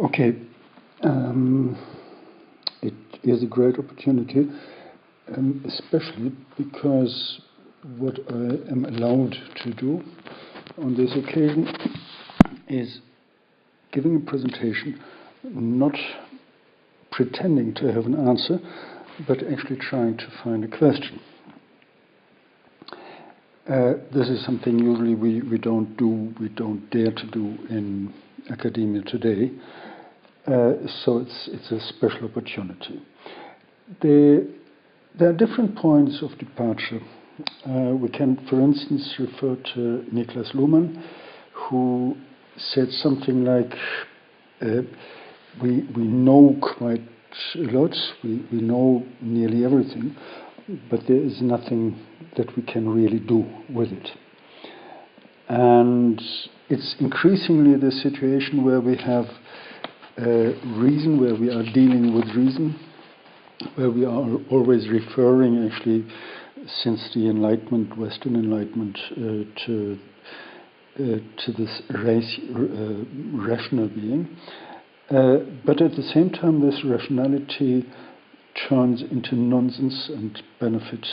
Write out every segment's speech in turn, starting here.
Okay, it is a great opportunity, especially because what I am allowed to do on this occasion is giving a presentation, not pretending to have an answer, but actually trying to find a question. This is something usually we don't do, we don't dare to do in academia today. So it's a special opportunity. There are different points of departure. We can, for instance, refer to Niklas Luhmann, who said something like, we know quite a lot, we know nearly everything, but there is nothing that we can really do with it. And it's increasingly the situation where we have reason, where we are dealing with reason, where we are always referring, actually, since the Enlightenment, Western Enlightenment, to this rational being. But at the same time, this rationality turns into nonsense and benefit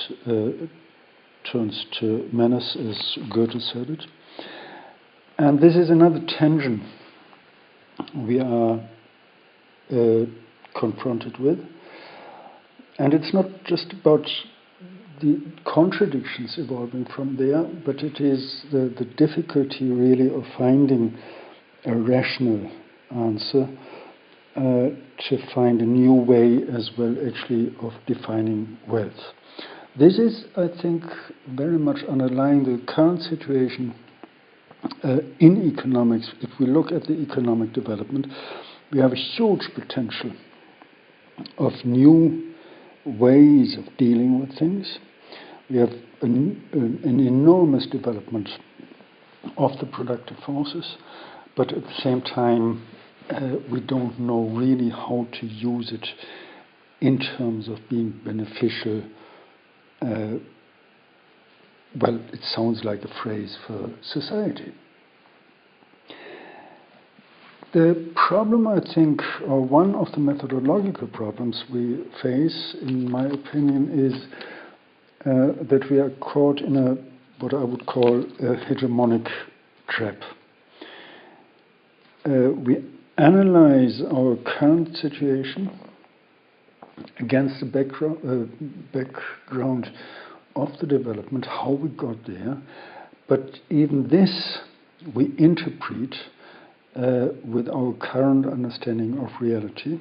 turns to menace, as Goethe said it. And this is another tension we are confronted with. And it's not just about the contradictions evolving from there, but it is the difficulty really of finding a rational answer, to find a new way as well actually of defining wealth. This is, I think, very much underlying the current situation in economics. If we look at the economic development, we have a huge potential of new ways of dealing with things. We have an enormous development of the productive forces, but at the same time, we don't know really how to use it in terms of being beneficial. Well, it sounds like a phrase for society. The problem, I think, or one of the methodological problems we face, in my opinion, is that we are caught in what I would call a hegemonic trap. We analyze our current situation against the background of the development, how we got there, but even this we interpret with our current understanding of reality.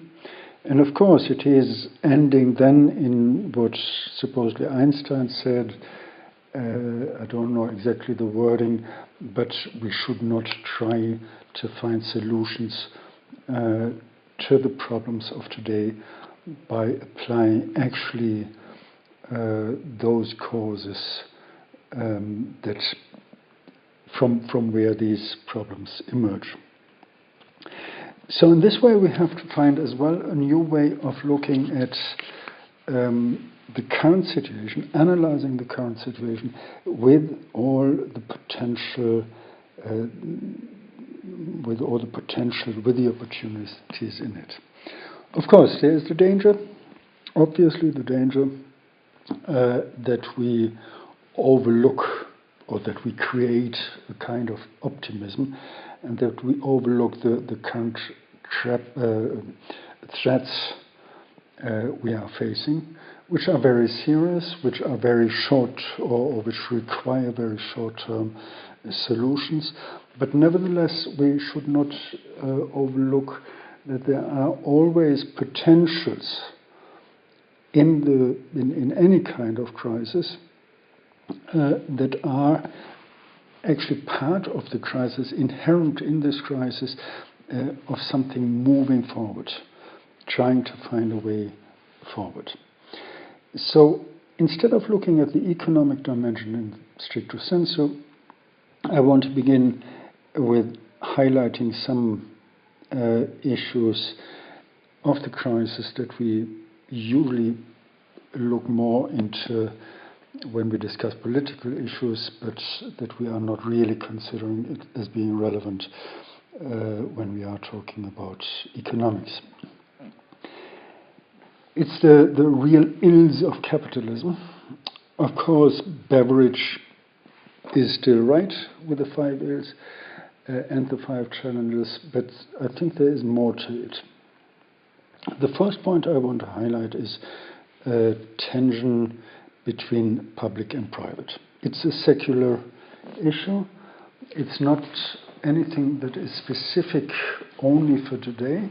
And of course it is ending then in what supposedly Einstein said, I don't know exactly the wording, but we should not try to find solutions to the problems of today by applying actually those causes that from where these problems emerge. So in this way we have to find as well a new way of looking at the current situation, analyzing the current situation with all the potential, with the opportunities in it. Of course, there is the danger, obviously the danger that we overlook or that we create a kind of optimism and that we overlook the current threats we are facing, which are very serious, which are very short or which require very short-term solutions. But nevertheless, we should not overlook that there are always potentials in any kind of crisis that are actually part of the crisis, inherent in this crisis, of something moving forward, trying to find a way forward. So instead of looking at the economic dimension in stricto sensu, I want to begin with highlighting some issues of the crisis that we usually look more into when we discuss political issues, but that we are not really considering it as being relevant when we are talking about economics. It's the real ills of capitalism. Of course, beverage is still right with the 5 ills and the 5 challenges, but I think there is more to it. The first point I want to highlight is tension between public and private. It's a secular issue. It's not anything that is specific only for today,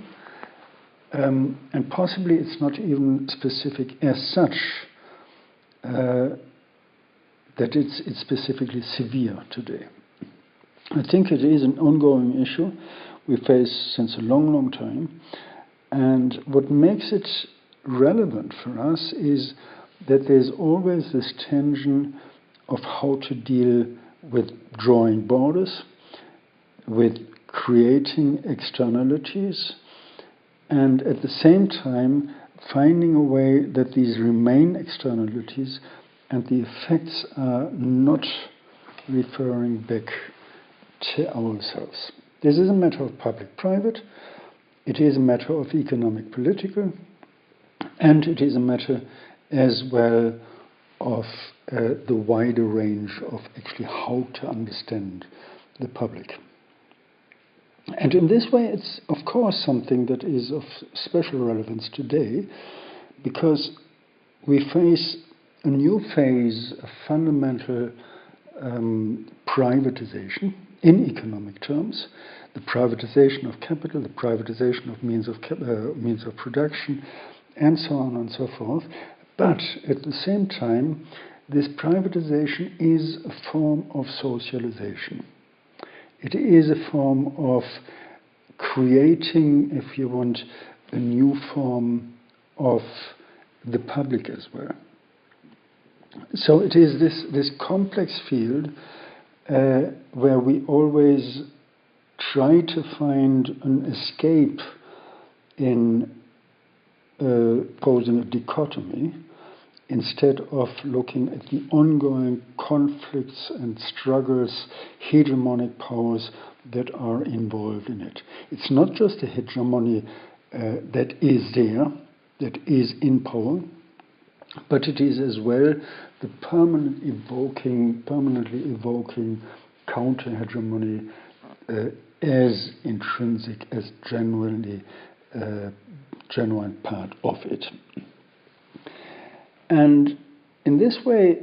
and possibly it's not even specific as such, that it's specifically severe today. I think it is an ongoing issue we face since a long, long time, and what makes it relevant for us is that there's always this tension of how to deal with drawing borders, with creating externalities, and at the same time finding a way that these remain externalities and the effects are not referring back to ourselves. This is a matter of public-private, it is a matter of economic-political, and it is a matter as well of the wider range of actually how to understand the public. And in this way, it's of course something that is of special relevance today, because we face a new phase of fundamental privatization in economic terms, the privatization of capital, the privatization of means of production, and so on and so forth. But at the same time, this privatization is a form of socialization. It is a form of creating, if you want, a new form of the public as well. So it is this complex field where we always try to find an escape in posing a dichotomy, instead of looking at the ongoing conflicts and struggles, hegemonic powers that are involved in it. It's not just a hegemony that is there, that is in power, but it is as well the permanently evoking counter-hegemony as intrinsic, as genuine part of it. And in this way,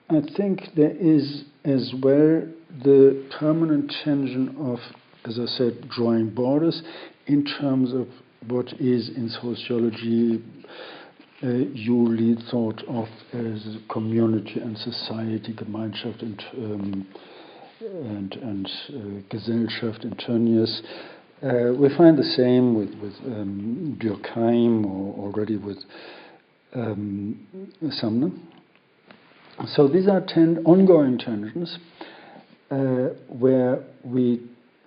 I think there is as well the permanent tension of, as I said, drawing borders in terms of what is in sociology usually thought of as community and society, Gemeinschaft and Gesellschaft in Tönnies. We find the same with Durkheim, or already with Sumner. So these are ongoing tensions where we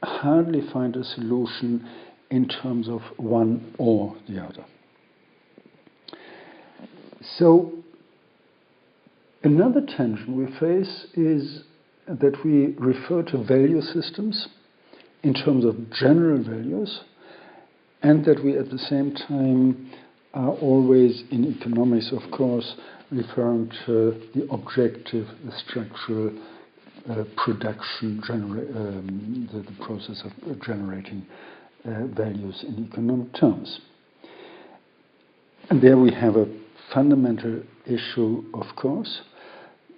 hardly find a solution in terms of one or the other. So another tension we face is that we refer to value systems in terms of general values, and that we at the same time are always in economics, of course, referring to the objective, the structural production, the process of generating values in economic terms. And there we have a fundamental issue, of course,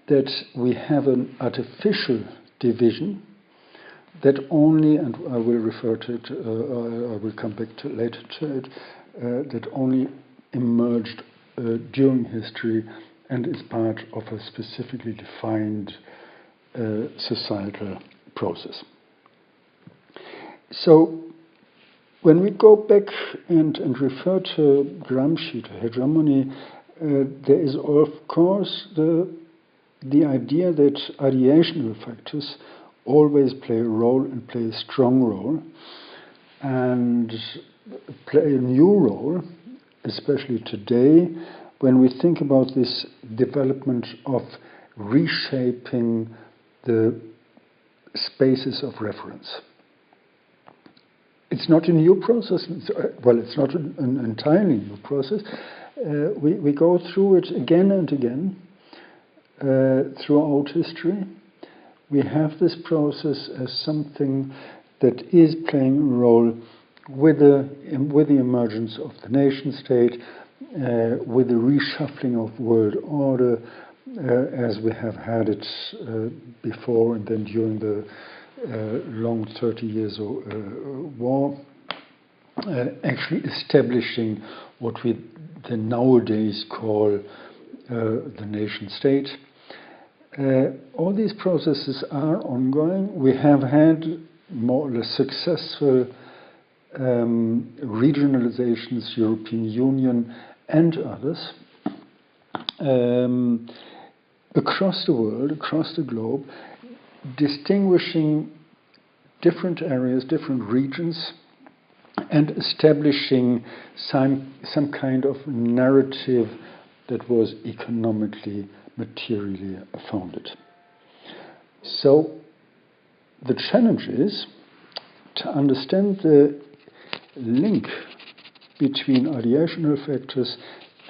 that we have an artificial division that only, and I will refer to it, I will come back to later to it, that only emerged during history and is part of a specifically defined societal process. So when we go back and refer to Gramsci, to hegemony, there is of course the idea that ideational factors always play a role and play a strong role and play a new role, especially today, when we think about this development of reshaping the spaces of reference. it's not a new process. It's not an entirely new process. We go through it again and again throughout history. We have this process as something that is playing a role with the emergence of the nation state, with the reshuffling of world order, as we have had it before and then during the long 30 years war, actually establishing what we nowadays call the nation state. All these processes are ongoing. We have had more or less successful regionalizations, European Union and others, across the world, across the globe, distinguishing different areas, different regions, and establishing some kind of narrative that was economically, materially founded. So the challenge is to understand the link between ideational factors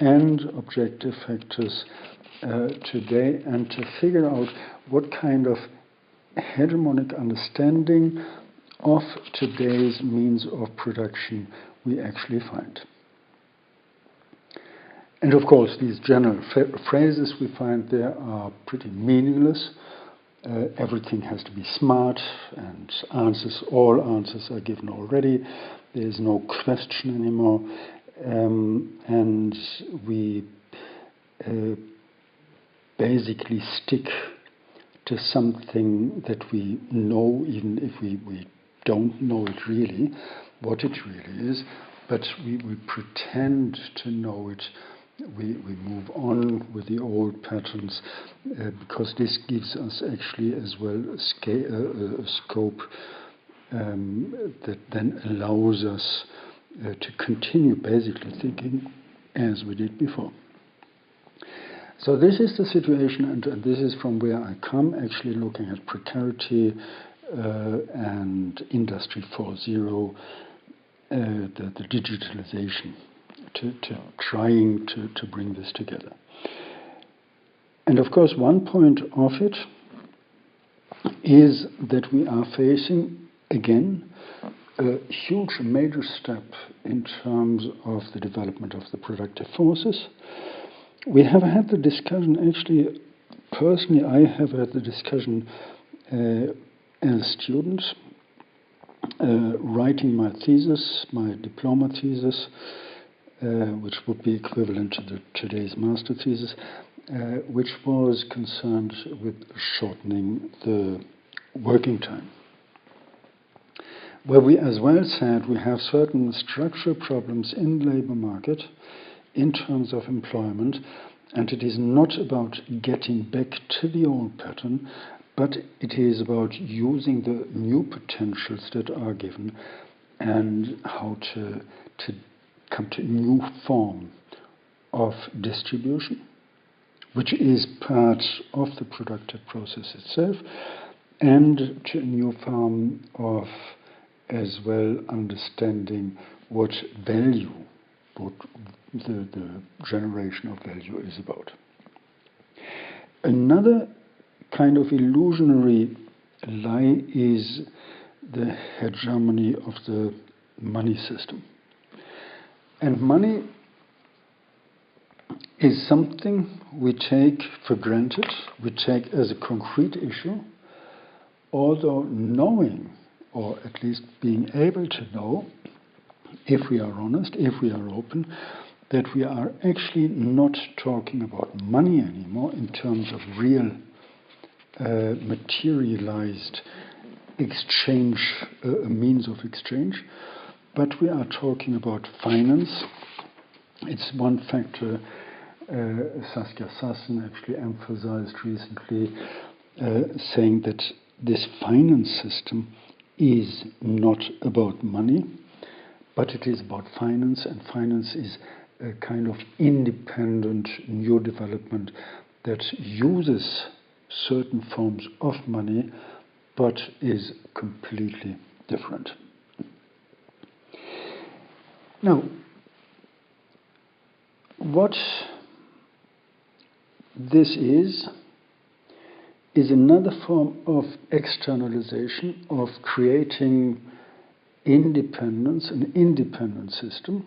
and objective factors today, and to figure out what kind of hegemonic understanding of today's means of production we actually find. And of course, these general phrases we find there are pretty meaningless. Everything has to be smart, and all answers are given already. There is no question anymore, and we basically stick to something that we know, even if we don't know it really, what it really is, but we pretend to know it. We move on with the old patterns because this gives us actually as well a scope that then allows us to continue basically thinking as we did before. So this is the situation, and this is from where I come, actually looking at precarity and Industry 4.0, the digitalisation, to trying to bring this together. And of course, one point of it is that we are facing, again, a huge major step in terms of the development of the productive forces. We have had the discussion, actually, personally, I have had the discussion as a student, writing my thesis, my diploma thesis, which would be equivalent to today's master thesis, which was concerned with shortening the working time. Where we as well said we have certain structural problems in the labour market in terms of employment, and it is not about getting back to the old pattern, but it is about using the new potentials that are given and how to come to a new form of distribution, which is part of the productive process itself, and to a new form of as well understanding what value, what the generation of value is about. Another kind of illusionary lie is the hegemony of the money system. And money is something we take for granted, we take as a concrete issue, although knowing, or at least being able to know, if we are honest, if we are open, that we are actually not talking about money anymore in terms of real materialized exchange, means of exchange, but we are talking about finance. It's one factor Saskia Sassen actually emphasized recently, saying that this finance system is not about money, but it is about finance, and finance is a kind of independent new development that uses certain forms of money, but is completely different. Now, what this is another form of externalization, of creating independence, an independent system,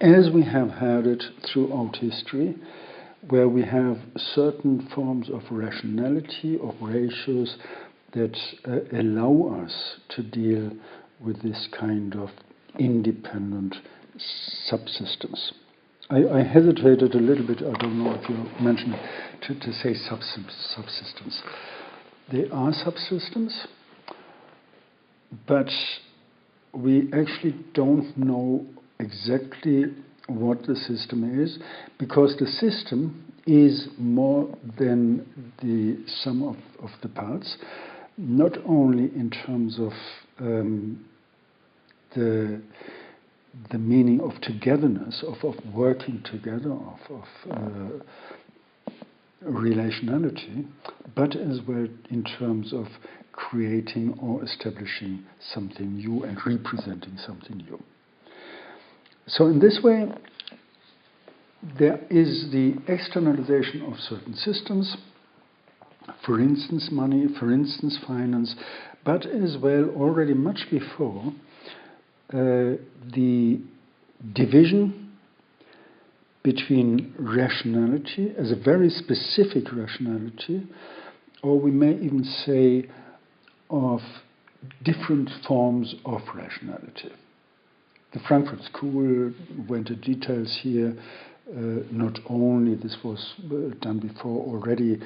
as we have had it throughout history, where we have certain forms of rationality, of ratios that allow us to deal with this kind of independent subsystems. I hesitated a little bit, I don't know if you mentioned it, to say subsystems. They are subsystems, but we actually don't know exactly what the system is, because the system is more than the sum of the parts, not only in terms of the meaning of togetherness, of working together, of relationality, but as well in terms of creating or establishing something new and representing something new. So in this way, there is the externalization of certain systems, for instance money, for instance finance, but as well already much before, the division between rationality as a very specific rationality, or we may even say of different forms of rationality. The Frankfurt School went into details here. Not only this was done before already,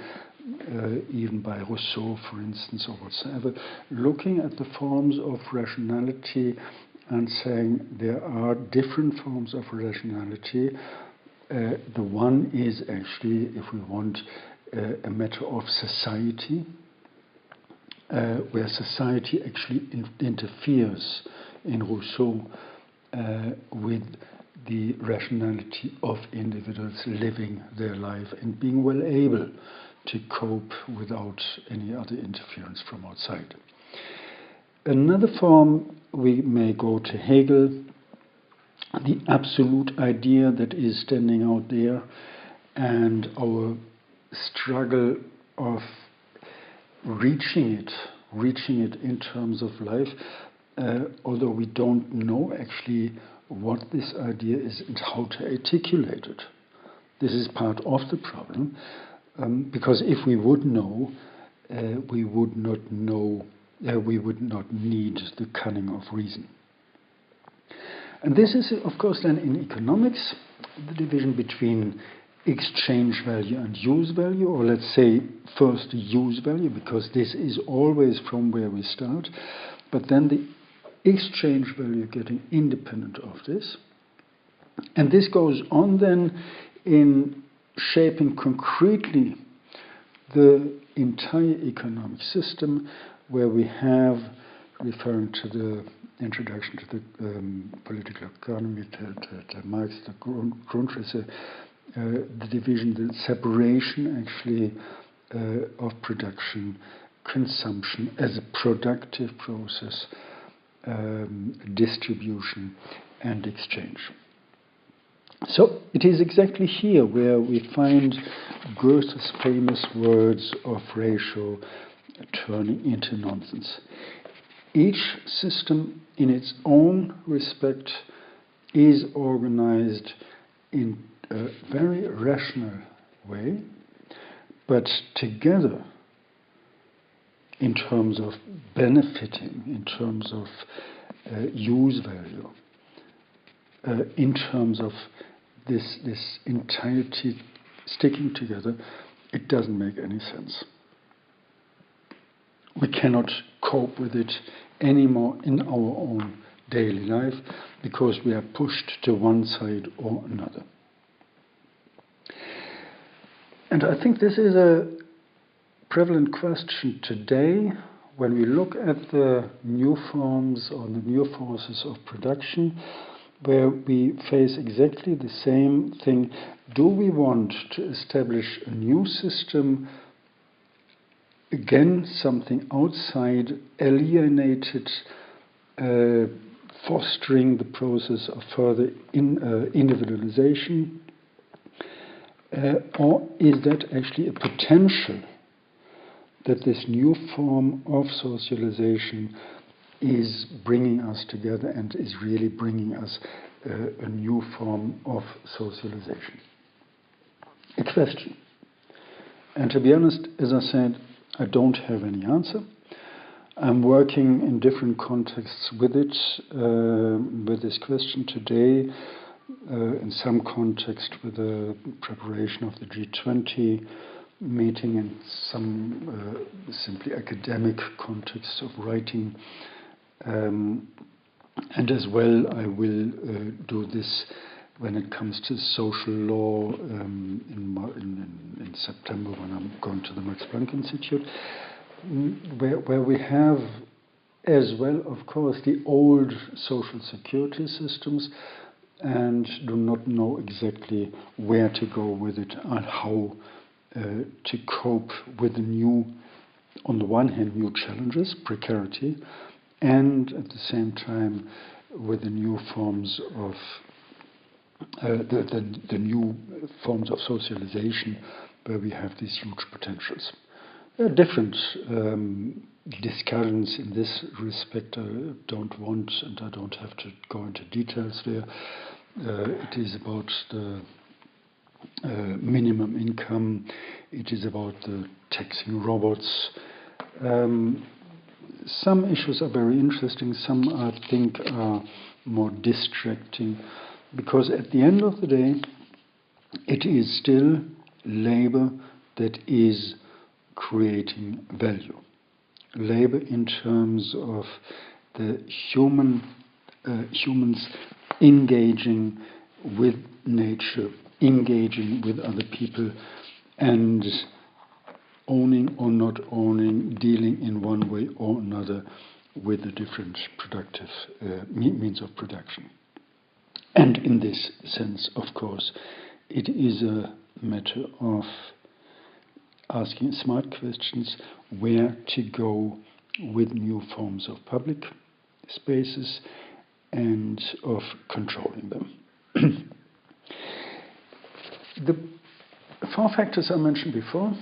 even by Rousseau, for instance, or whatsoever, looking at the forms of rationality and saying there are different forms of rationality. The one is actually, if we want, a matter of society, where society actually interferes in Rousseau with the rationality of individuals living their life and being well able to cope without any other interference from outside. Another form, we may go to Hegel, the absolute idea that is standing out there, and our struggle of reaching it in terms of life, although we don't know actually what this idea is and how to articulate it. This is part of the problem, because if we would know, we would not need the cunning of reason. And this is, of course, then in economics, the division between exchange value and use value, or let's say first use value, because this is always from where we start, but then the exchange value getting independent of this. And this goes on then in shaping concretely the entire economic system, where we have, referring to the introduction to the political economy, to Marx, the Grundrisse, the division, the separation actually of production, consumption as a productive process, distribution and exchange. So it is exactly here where we find Goethe's famous words of ratio turning into nonsense. Each system in its own respect is organized in a very rational way, but together in terms of benefiting, in terms of use value, in terms of this entirety sticking together, it doesn't make any sense. We cannot cope with it anymore in our own daily life because we are pushed to one side or another. And I think this is a prevalent question today when we look at the new forms or the new forces of production, where we face exactly the same thing. Do we want to establish a new system, again something outside, alienated fostering the process of further individualization, or is that actually a potential that this new form of socialization is bringing us together and is really bringing us a new form of socialization? A question. And to be honest, as I said, I don't have any answer. I'm working in different contexts with it, with this question today, in some context with the preparation of the G20 meeting, and some simply academic context of writing. And as well, I will do this when it comes to social law in September, when I'm going to the Max Planck Institute, where we have as well, of course, the old social security systems, and do not know exactly where to go with it and how to cope with the new, on the one hand, new challenges, precarity, and at the same time with the new forms of the new forms of socialization, where we have these huge potentials. There are different discussions in this respect. I don't want, and I don't have to go into details there. It is about the minimum income. It is about the taxing robots. Some issues are very interesting. Some, I think, are more distracting, because at the end of the day, it is still labor that is creating value. Labor in terms of the humans engaging with nature, engaging with other people, and owning or not owning, dealing in one way or another with the different productive means of production. And in this sense, of course, it is a matter of asking smart questions, where to go with new forms of public spaces and of controlling them. The 4 factors I mentioned before: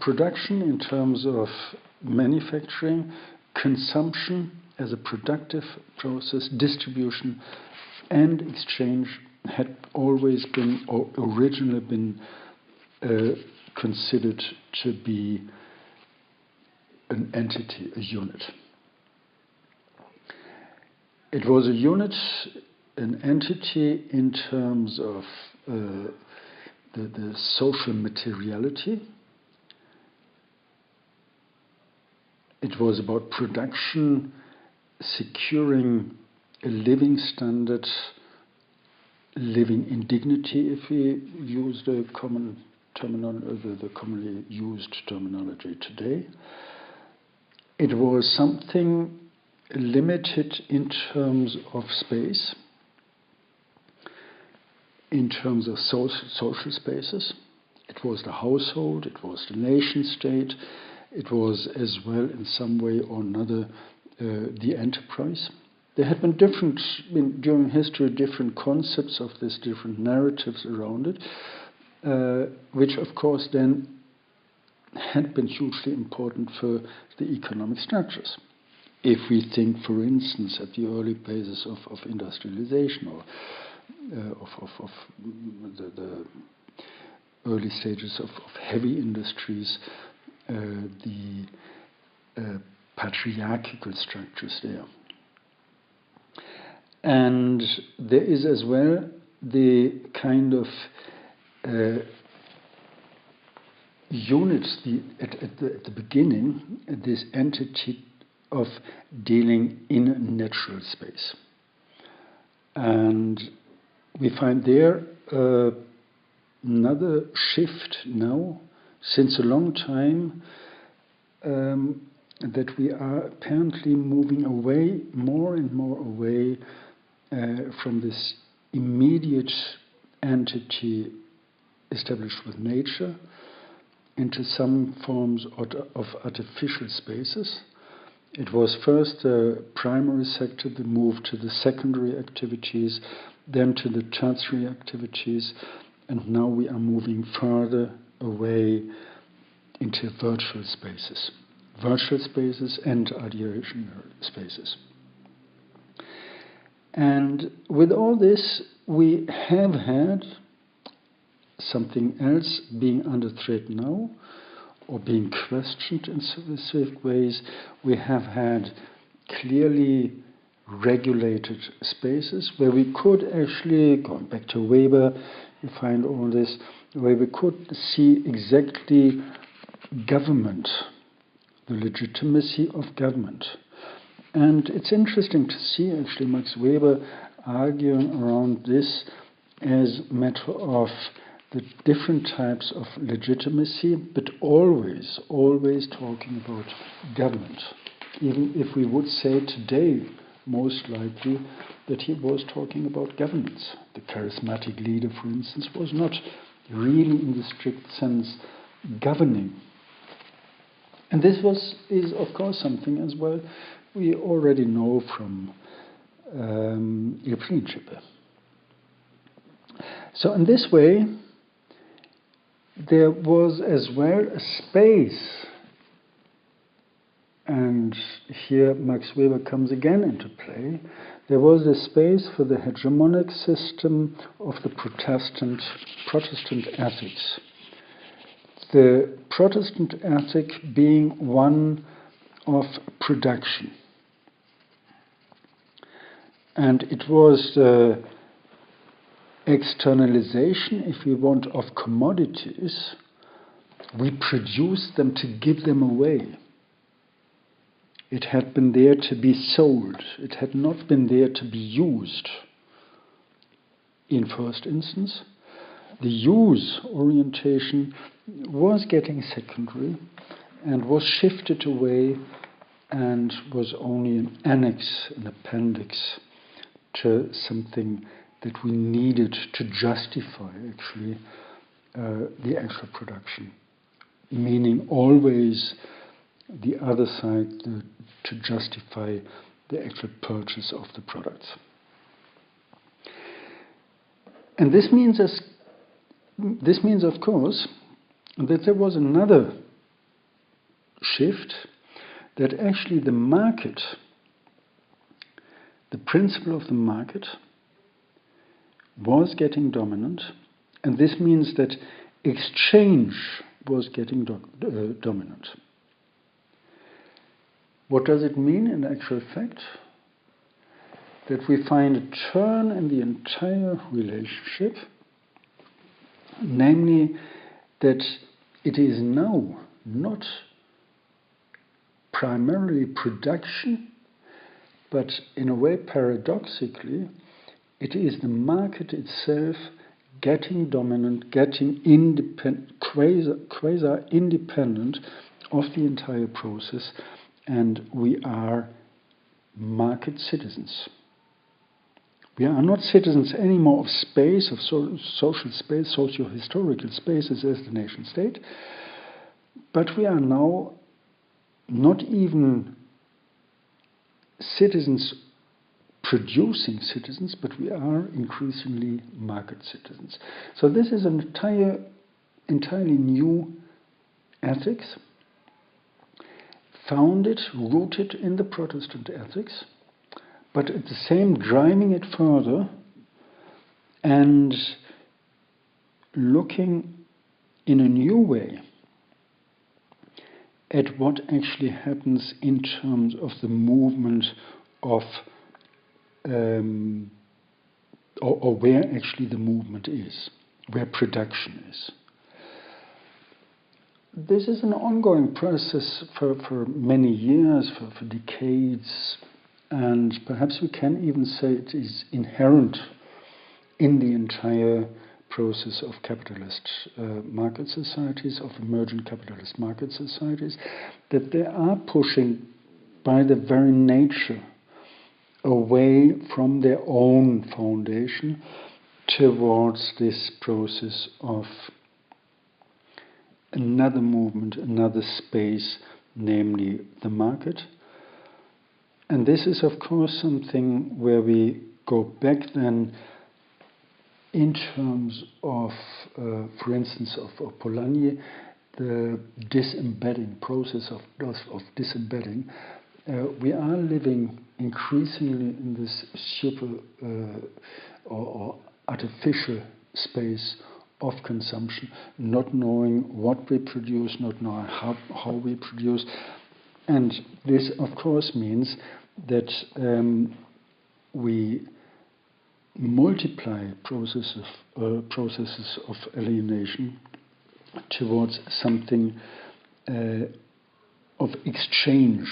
production in terms of manufacturing, consumption as a productive process, distribution and exchange had always been, or originally been, considered to be an entity, a unit. It was a unit, an entity in terms of the social materiality. It was about production, securing a living standard, living in dignity, if we use the commonly used terminology today. It was something limited in terms of space, in terms of social spaces. It was the household, it was the nation state, it was as well in some way or another the enterprise. There had been during history, different concepts of this, different narratives around it, which of course then had been hugely important for the economic structures. If we think, for instance, at the early phases of industrialization, or of the early stages of heavy industries, the patriarchal structures there. And there is as well the kind of units, at the beginning, this entity of dealing in natural space. And we find there another shift now, since a long time, that we are apparently moving away, more and more away, from this immediate entity established with nature into some forms of artificial spaces, It was first the primary sector that moved to the secondary activities, then to the tertiary activities, and now we are moving further away into virtual spaces and ideation spaces. And with all this, we have had something else being under threat now, or being questioned in specific ways. We have had clearly regulated spaces where we could actually, going back to Weber, you find all this, where we could see exactly government, the legitimacy of government. And it's interesting to see actually Max Weber arguing around this as a matter of the different types of legitimacy, but always talking about government. Even if we would say today, most likely, that he was talking about governance. The charismatic leader, for instance, was not really in the strict sense governing. And this is of course something as well we already know from Prinzip. So in this way, there was as well a space, and here Max Weber comes again into play. There was a space for the hegemonic system of the Protestant ethics. The Protestant ethic being one of production. And it was the externalization, if we want, of commodities. We produced them to give them away. It had been there to be sold. It had not been there to be used. In first instance, the use orientation was getting secondary and was shifted away and was only an annex, an appendix to something that we needed to justify actually the actual production, meaning always the other side to justify the actual purchase of the products. And this means, of course, that there was another shift, that actually the market, the principle of the market, was getting dominant, and this means that exchange was getting dominant. What does it mean in actual fact? That we find a turn in the entire relationship, namely that it is now not primarily production, but in a way paradoxically, it is the market itself getting dominant, getting quasi-independent of the entire process, and we are market citizens. We are not citizens anymore of space, of social space, socio-historical spaces as the nation state, but we are now not even citizens producing citizens, but we are increasingly market citizens. So this is an entirely new ethics, founded, rooted in the Protestant ethics, but at the same driving it further and looking in a new way at what actually happens in terms of the movement of or where actually the movement is, where production is. This is an ongoing process for many years, for decades, and perhaps we can even say it is inherent in the entire process of capitalist market societies, of emergent capitalist market societies, that they are pushing by the very nature away from their own foundation towards this process of another movement, another space, namely the market, And this is, of course, something where we go back then in terms of, for instance, of Polanyi, the disembedding process of disembedding. We are living increasingly in this super or artificial space of consumption, not knowing what we produce, not knowing how we produce. And this, of course, means that we multiply processes of alienation towards something of exchange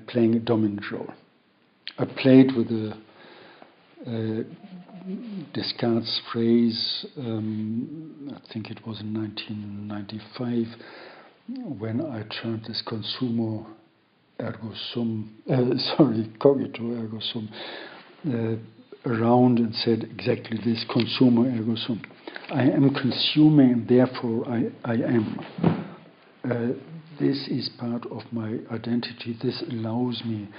playing a dominant role. I played with Descartes' phrase, I think it was in 1995, when I termed this consumo ergo sum, cogito ergo sum, around and said exactly this, consumo ergo sum. I am consuming and therefore I am. This is part of my identity. This allows me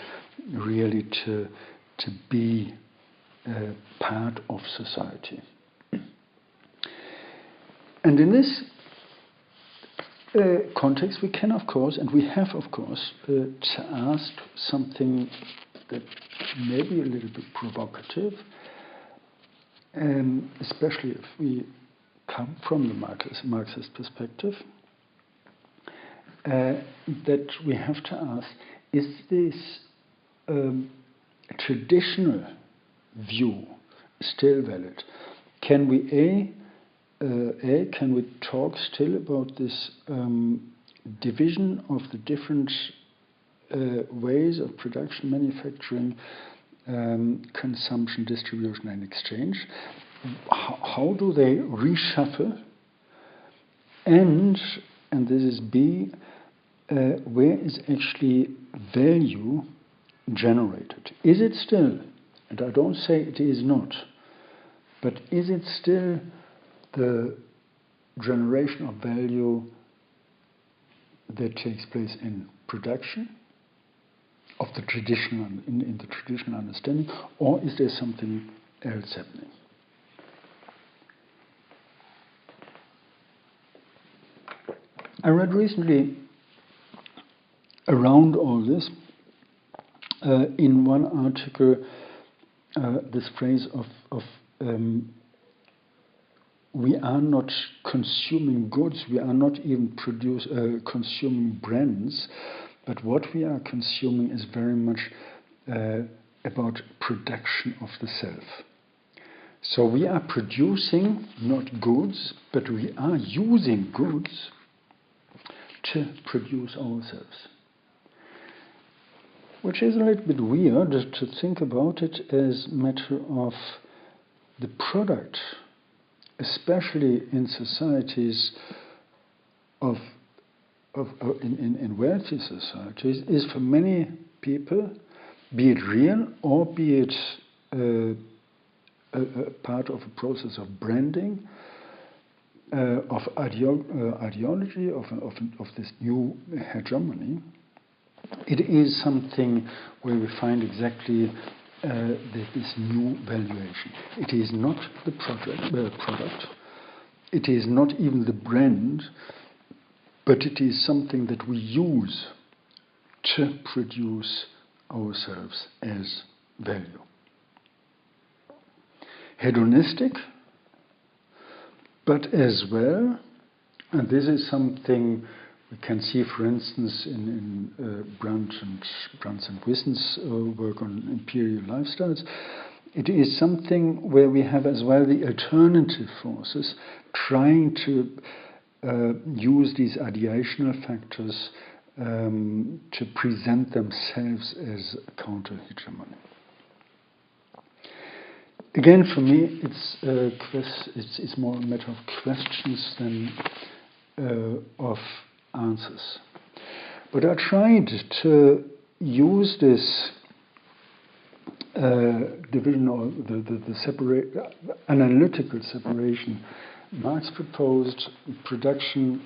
really to be part of society. And in this context, we can, of course, and we have, of course, to ask something that may be a little bit provocative, especially if we come from the Marxist perspective, that we have to ask, is this traditional view still valid? Can we can we talk still about this division of the different ways of production, manufacturing, consumption, distribution, and exchange? How do they reshuffle? And this is B, where is actually value generated? Is it still, and I don't say it is not, but is it still the generation of value that takes place in production of the traditional, in the traditional understanding, or is there something else happening? I read recently around all this in one article this phrase of we are not consuming goods, we are not even consuming brands, but what we are consuming is very much about production of the self. So we are producing not goods, but we are using goods to produce ourselves. Which is a little bit weird to think about it as a matter of the product, especially in societies in wealthy societies, is for many people, be it real or be it a part of a process of branding, of ideology, of this new hegemony. It is something where we find exactly this new valuation. It is not the product. It is not even the brand, but it is something that we use to produce ourselves as value. Hedonistic, but as well, and this is something we can see, for instance, in Brandt and Wissen's work on imperial lifestyles. It is something where we have as well the alternative forces trying to use these ideational factors to present themselves as a counter-hegemony. Again, for me, it's more a matter of questions than of answers. But I tried to use this division or the analytical separation Marx proposed: production,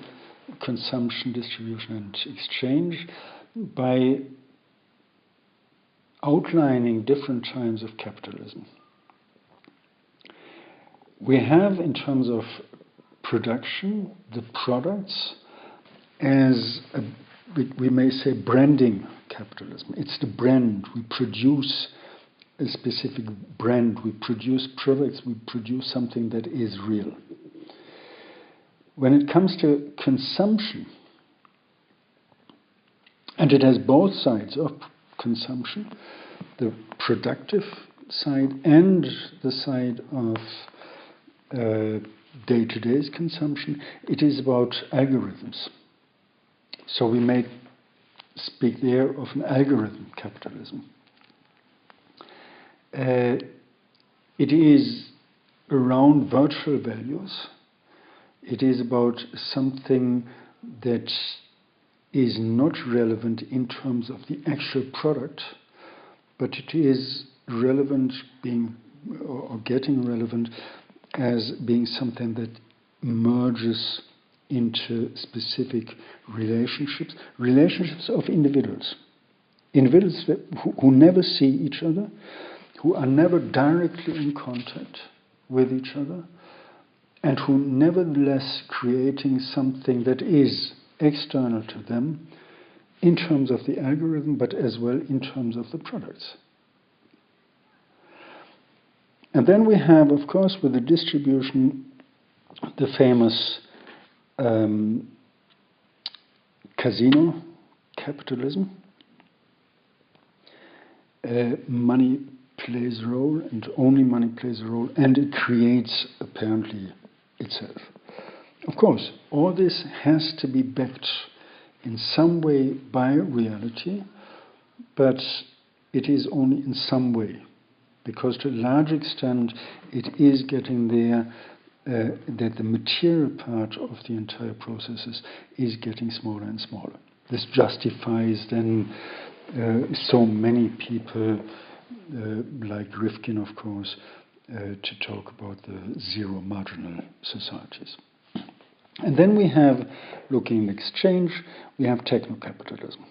consumption, distribution, and exchange, by outlining different types of capitalism. We have, in terms of production, the products as we may say branding capitalism. It's the brand. We produce a specific brand. We produce products. We produce something that is real. When it comes to consumption, and it has both sides of consumption, the productive side and the side of day-to-day consumption, it is about algorithms. So we may speak there of an algorithm capitalism. It is around virtual values. It is about something that is not relevant in terms of the actual product, but it is relevant being or getting relevant as being something that merges into specific relationships of individuals who never see each other, who are never directly in contact with each other, and who nevertheless creating something that is external to them in terms of the algorithm, but as well in terms of the products. And then we have, of course, with the distribution, the famous casino capitalism. Money plays a role, and only money plays a role, and it creates apparently itself. Of course, all this has to be backed in some way by reality, but it is only in some way, because to a large extent it is getting there that the material part of the entire processes is getting smaller and smaller. This justifies then so many people, like Rifkin, of course, to talk about the zero marginal societies. And then we have, looking at exchange, we have techno-capitalism,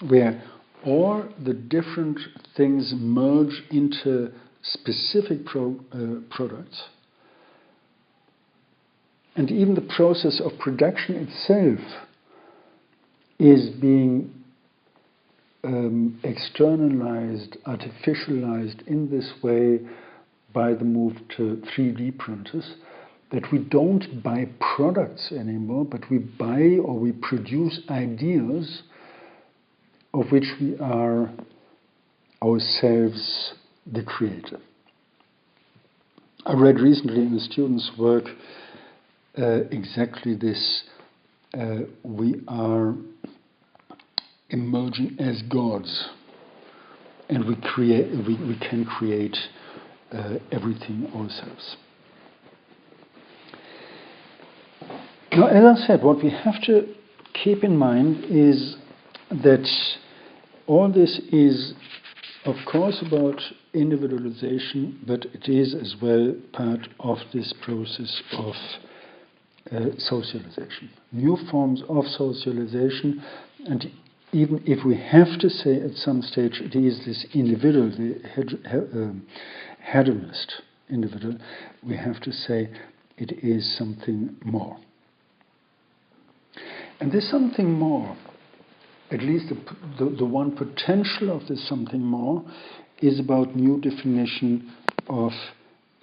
where all the different things merge into specific products. And even the process of production itself is being externalized, artificialized in this way by the move to 3D printers, that we don't buy products anymore, but we buy or we produce ideas of which we are ourselves the creator. I read recently in a student's work exactly this. We are emerging as gods, and we can create everything ourselves. Now, as I said, what we have to keep in mind is that all this is, of course, about individualization, but it is as well part of this process of socialization. New forms of socialization, and even if we have to say at some stage it is this individual, the hedonist individual, we have to say it is something more. And this something more, at least the one potential of this something more, is about new definition of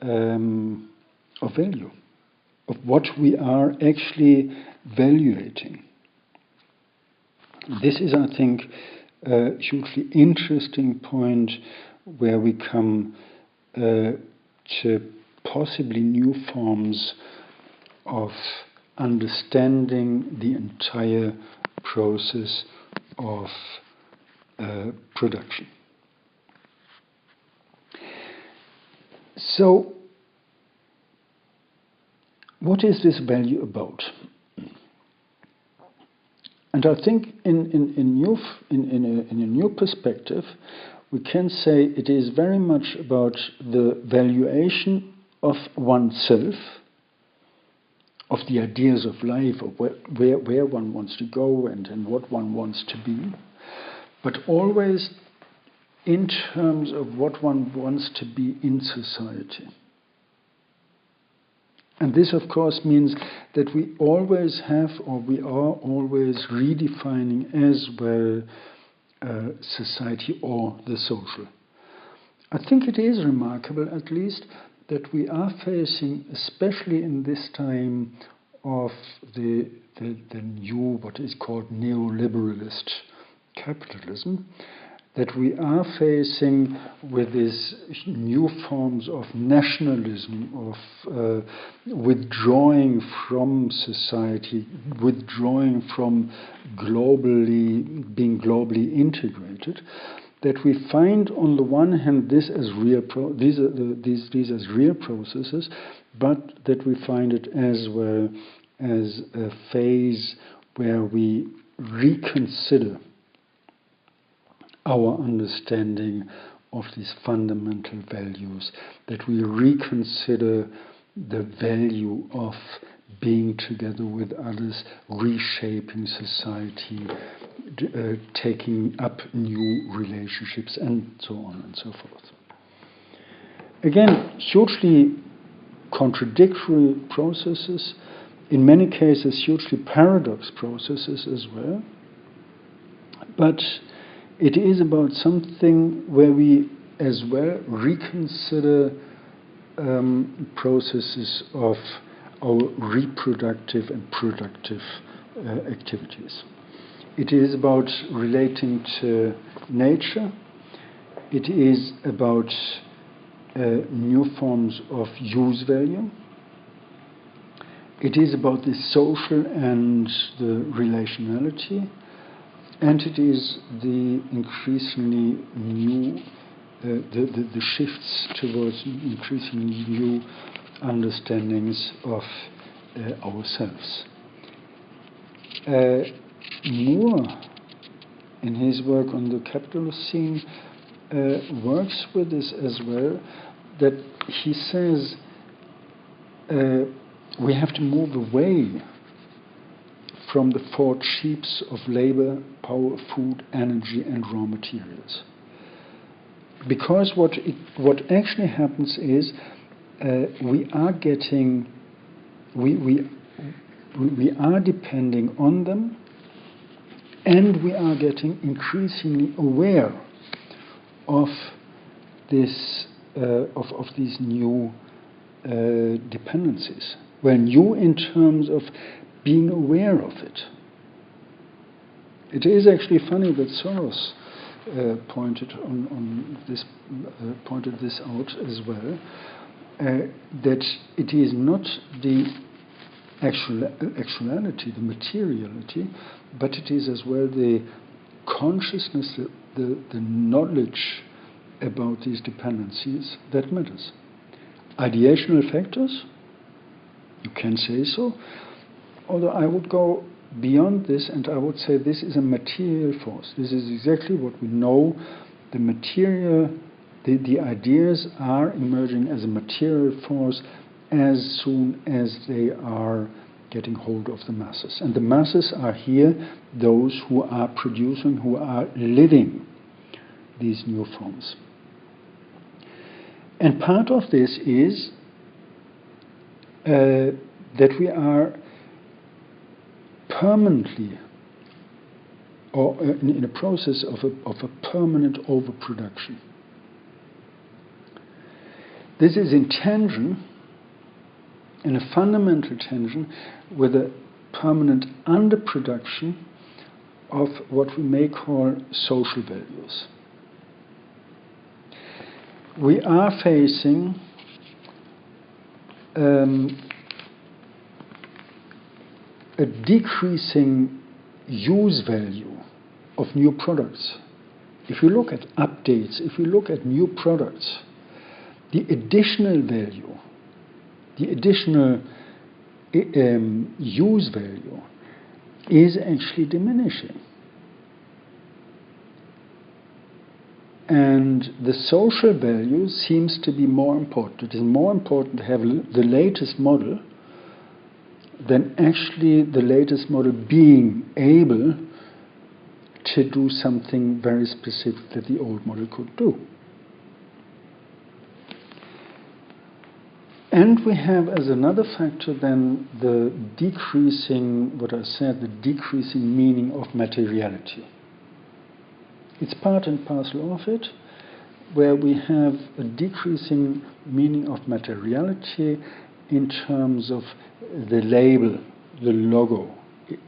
value, of what we are actually valuating. This is, I think, a hugely interesting point where we come to possibly new forms of understanding the entire process of production. So, what is this value about? And I think in a new perspective, we can say it is very much about the valuation of oneself, of the ideas of life, of where one wants to go and what one wants to be. but always in terms of what one wants to be in society. And this, of course, means that we always have, or we are always redefining as well society or the social. I think it is remarkable, at least, that we are facing, especially in this time of the new, what is called neoliberalist capitalism, that we are facing with these new forms of nationalism, of withdrawing from society, withdrawing from being globally integrated, that we find on the one hand this as real these as real processes, but that we find it as well as a phase where we reconsider our understanding of these fundamental values, that we reconsider the value of being together with others, reshaping society, taking up new relationships, and so on and so forth. Again, hugely contradictory processes, in many cases hugely paradox processes as well, but it is about something where we as well reconsider processes of our reproductive and productive activities. It is about relating to nature. It is about new forms of use value. It is about the social and the relationality. And it is the increasingly new, the shifts towards increasingly new understandings of ourselves. Moore, in his work on the capitalist scene, works with this as well, that he says we have to move away from the four sheeps of labor, power, food, energy, and raw materials. Because what actually happens is we are depending on them, and we are getting increasingly aware of this of these new dependencies. Well, new in terms of being aware of it. It is actually funny that Soros pointed this out as well, that it is not the actuality, the materiality, but it is as well the consciousness, the knowledge about these dependencies that matters. Ideational factors, you can say so, although I would go beyond this and I would say this is a material force. This is exactly what we know. The material, the ideas are emerging as a material force as soon as they are getting hold of the masses. And the masses are here those who are producing, who are living these new forms. And part of this is that we are permanently, or in a process of a permanent overproduction. This is in tension, in a fundamental tension, with a permanent underproduction of what we may call social values. We are facing a decreasing use value of new products. If you look at updates, if you look at new products, the additional value, the additional use value is actually diminishing. And the social value seems to be more important. It is more important to have the latest model than actually the latest model being able to do something very specific that the old model could do. And we have as another factor then the decreasing, what I said, the decreasing meaning of materiality. It's part and parcel of it, where we have a decreasing meaning of materiality in terms of the label, the logo.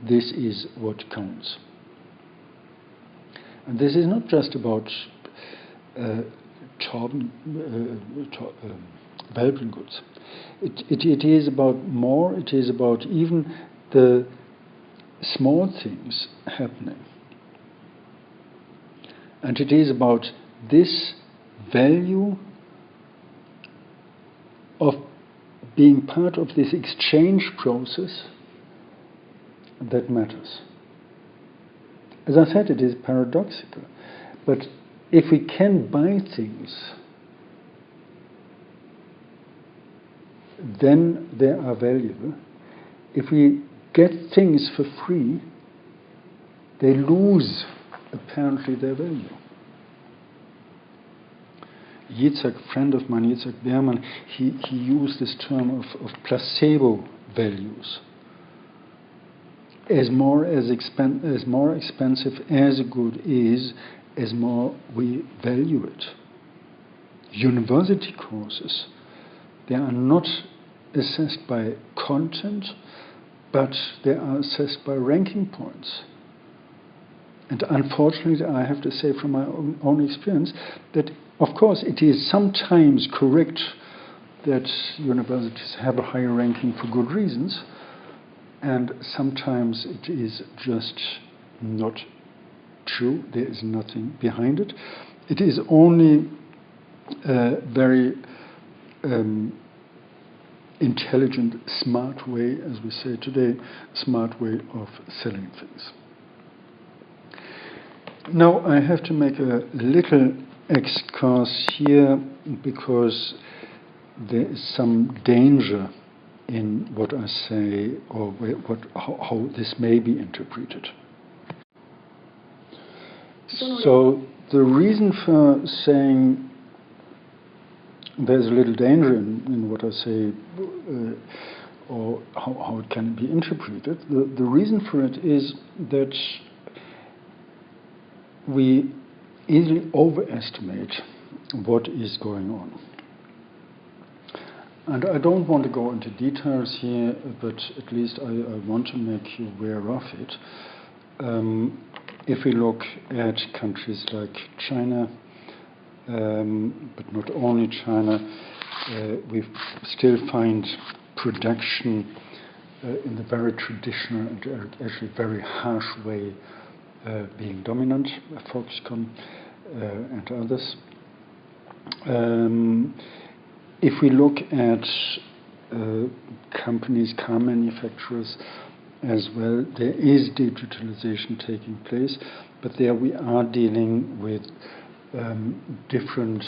This is what counts. And this is not just about Welpengoods. It is about more, it is about even the small things happening. And it is about this value of being part of this exchange process that matters. As I said, it is paradoxical. But if we can buy things, then they are valuable. If we get things for free, they lose apparently their value. Yitzhak, a friend of mine, Yitzhak Beerman, he used this term of placebo values. As more expensive as a good is, as more we value it. University courses, they are not assessed by content, but they are assessed by ranking points. And unfortunately, I have to say from my own experience that, of course, it is sometimes correct that universities have a higher ranking for good reasons, and sometimes it is just not true. There is nothing behind it. It is only a very intelligent, smart way, as we say today, smart way of selling things. Now I have to make a little excursus here because there is some danger in what I say or how this may be interpreted. So the reason for saying there's a little danger in what I say or how it can be interpreted, the reason for it is that we easily overestimate what is going on. And I don't want to go into details here, but at least I want to make you aware of it. If we look at countries like China, but not only China, we still find production in the very traditional and actually very harsh way being dominant, Foxconn and others. If we look at companies, car manufacturers as well, there is digitalisation taking place, but there we are dealing with different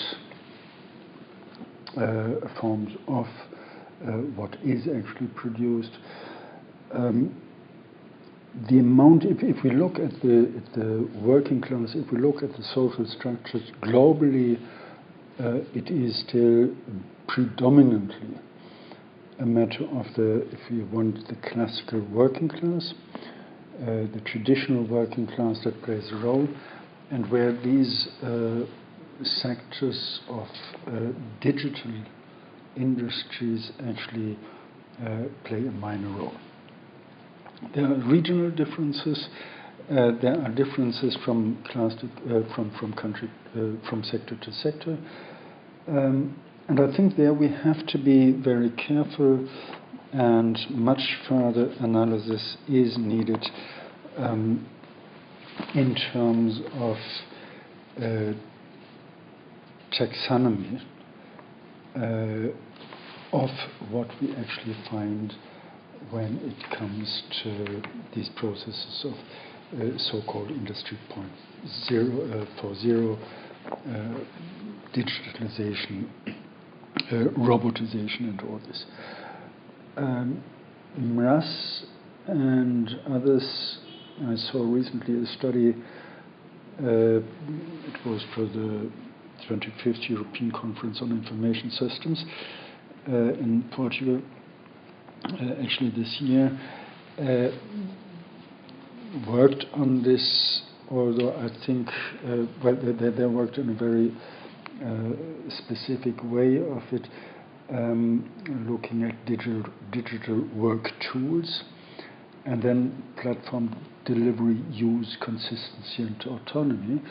forms of what is actually produced. The amount, if we look at the working class, if we look at the social structures globally, it is still predominantly a matter of if you want, the classical working class, the traditional working class that plays a role, and where these sectors of digital industries actually play a minor role. There are regional differences. There are differences from class to, from country, from sector to sector, and I think there we have to be very careful, and much further analysis is needed in terms of taxonomy of what we actually find when it comes to these processes of so-called Industry 4.0, digitalization, robotization, and all this. Mraz and others, I saw recently a study It was for the 25th European Conference on Information Systems in Portugal, actually this year. Worked on this, although I think they worked in a very specific way of it, looking at digital work tools, and then platform delivery, use, consistency, and autonomy.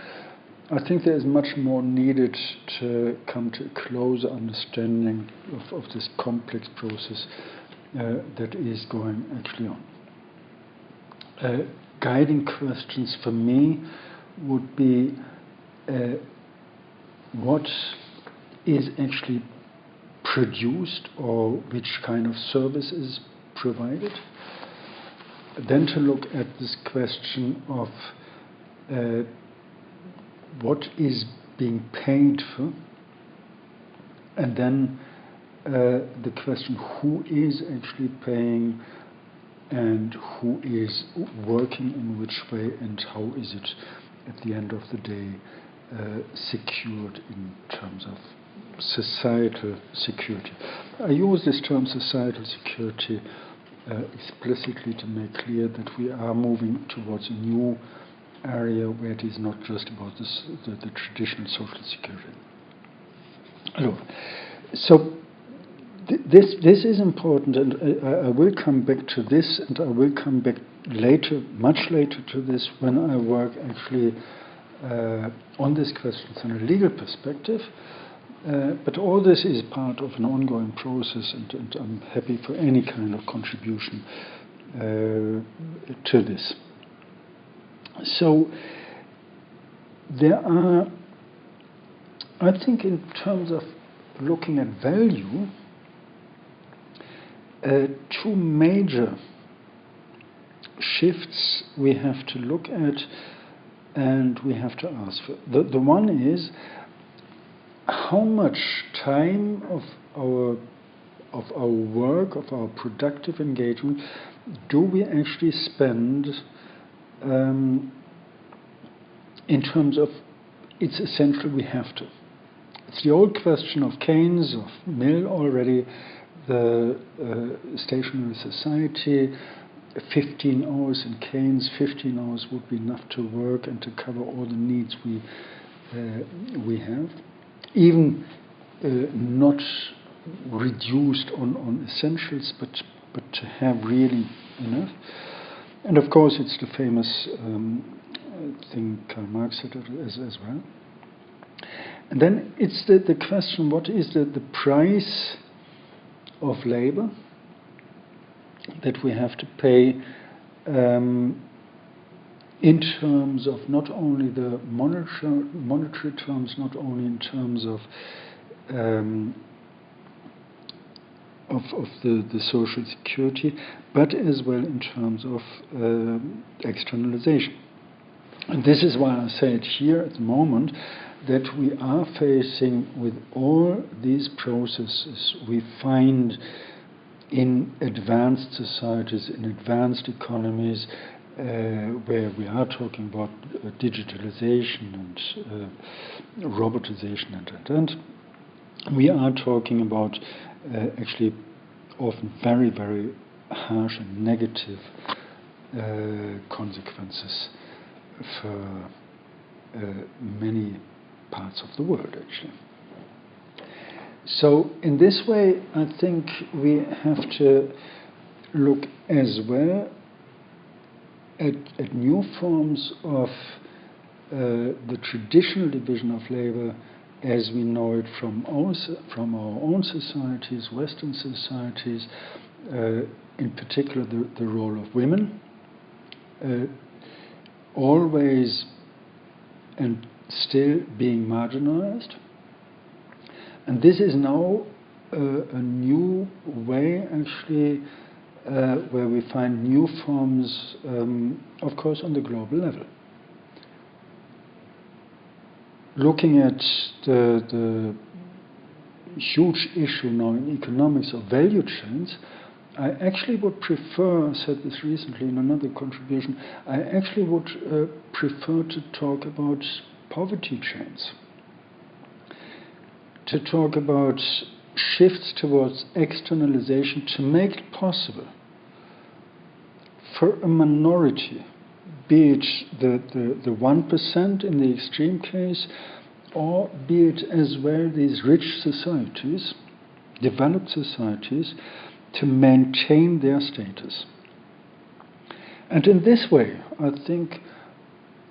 I think there is much more needed to come to a closer understanding of this complex process that is going actually on. Guiding questions for me would be what is actually produced or which kind of service is provided. Then to look at this question of what is being paid for, and then the question who is actually paying and who is working in which way, and how is it at the end of the day secured in terms of societal security. I use this term societal security explicitly to make clear that we are moving towards a new area where it is not just about the traditional social security. So this is important, and I will come back to this, and I will come back later, much later to this, when I work actually on these questions from a legal perspective. But all this is part of an ongoing process, and I'm happy for any kind of contribution to this. So there are, I think, in terms of looking at value, two major shifts we have to look at and we have to ask for. The one is how much time of our work, of our productive engagement, do we actually spend in terms of it's essential we have to. It's the old question of Keynes, of Mill already, the stationary society, 15 hours in Keynes, 15 hours would be enough to work and to cover all the needs we have. Even not reduced on essentials, but to have really enough. And of course, it's the famous thing Karl Marx said as well. And then it's the question: what is the price of labor that we have to pay in terms of not only the monetary terms, not only in terms of the social security, but as well in terms of externalization. And this is why I say it here at the moment, that we are facing with all these processes we find in advanced societies, in advanced economies, where we are talking about digitalisation and robotization and we are talking about actually often very, very harsh and negative consequences for many parts of the world, actually. So in this way, I think we have to look as well at new forms of the traditional division of labor as we know it from our own societies, Western societies, in particular the role of women, always and still being marginalized. And this is now a new way, actually, where we find new forms, of course, on the global level. Looking at the huge issue now in economics of value chains, I actually would prefer, I said this recently in another contribution, I actually would prefer to talk about poverty chains, to talk about shifts towards externalization to make it possible for a minority, be it the 1% in the extreme case, or be it as well these rich societies, developed societies, to maintain their status. And in this way, I think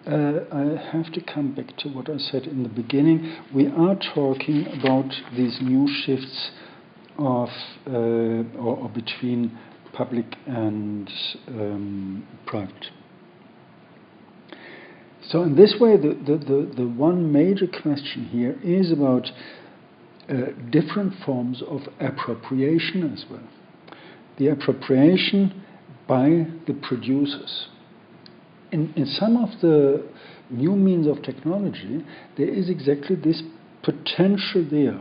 I have to come back to what I said in the beginning. We are talking about these new shifts of or between public and private. So in this way, the one major question here is about different forms of appropriation as well. The appropriation by the producers. In some of the new means of technology, there is exactly this potential there,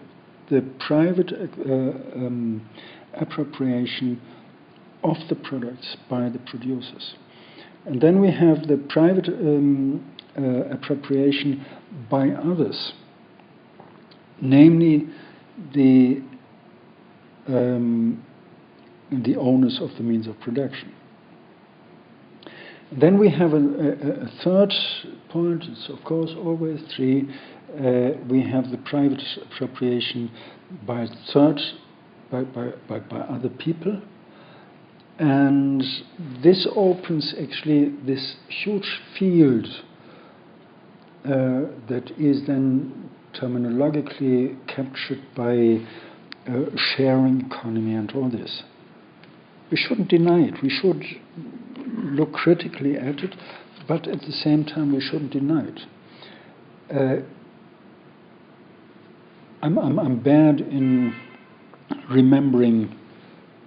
the private appropriation of the products by the producers. And then we have the private appropriation by others, namely the owners of the means of production. Then we have a third point, it's of course always three, we have the private appropriation by other people. And this opens actually this huge field that is then terminologically captured by sharing economy and all this. We shouldn't deny it. We should look critically at it, but at the same time we shouldn't deny it. I'm bad in remembering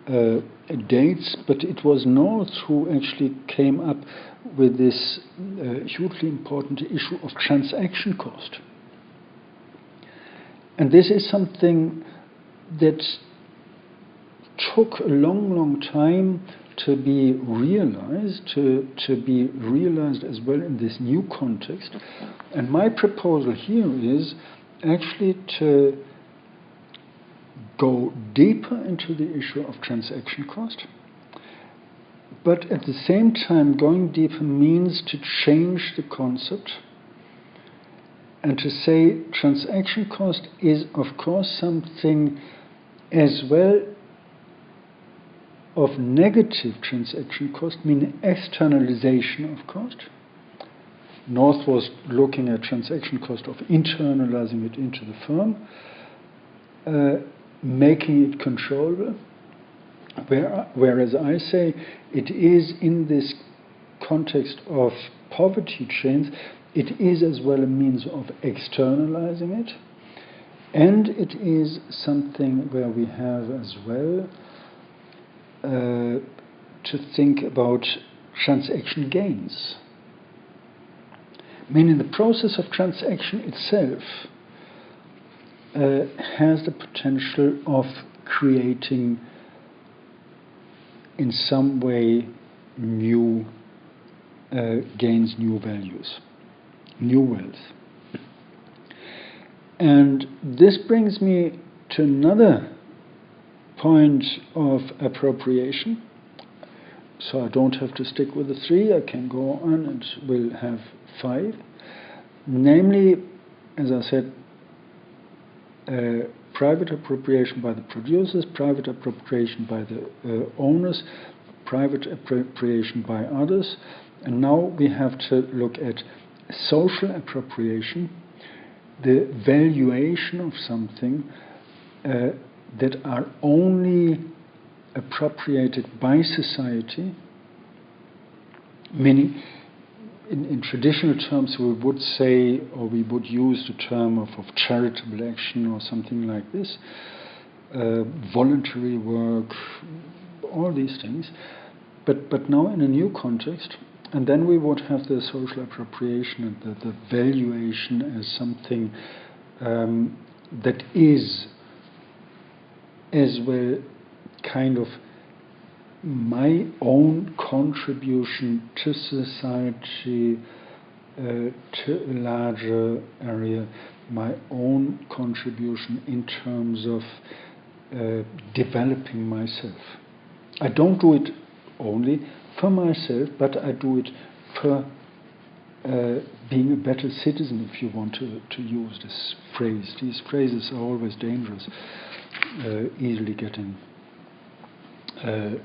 dates, but it was North who actually came up with this hugely important issue of transaction cost. And this is something that took a long time to be realized, to be realized as well in this new context. And my proposal here is actually to go deeper into the issue of transaction cost. But at the same time, going deeper means to change the concept and to say transaction cost is, of course, something as well of negative transaction cost, meaning externalization of cost. North was looking at transaction cost of internalizing it into the firm, making it controllable, whereas I say it is in this context of poverty chains, it is as well a means of externalizing it, and it is something where we have as well to think about transaction gains. Meaning the process of transaction itself has the potential of creating in some way new gains, new values, new wealth. And this brings me to another point of appropriation. So I don't have to stick with the three, I can go on and we'll have 5. Namely, as I said, private appropriation by the producers, private appropriation by the owners, private appropriation by others. And now we have to look at social appropriation, the valuation of something that are only appropriated by society, meaning in traditional terms we would say, or we would use the term of charitable action or something like this, voluntary work, all these things, but now in a new context. And then we would have the social appropriation and the valuation as something that is as well kind of my own contribution to society, to a larger area, my own contribution in terms of developing myself. I don't do it only for myself, but I do it for being a better citizen, if you want to use this phrase. These phrases are always dangerous, easily getting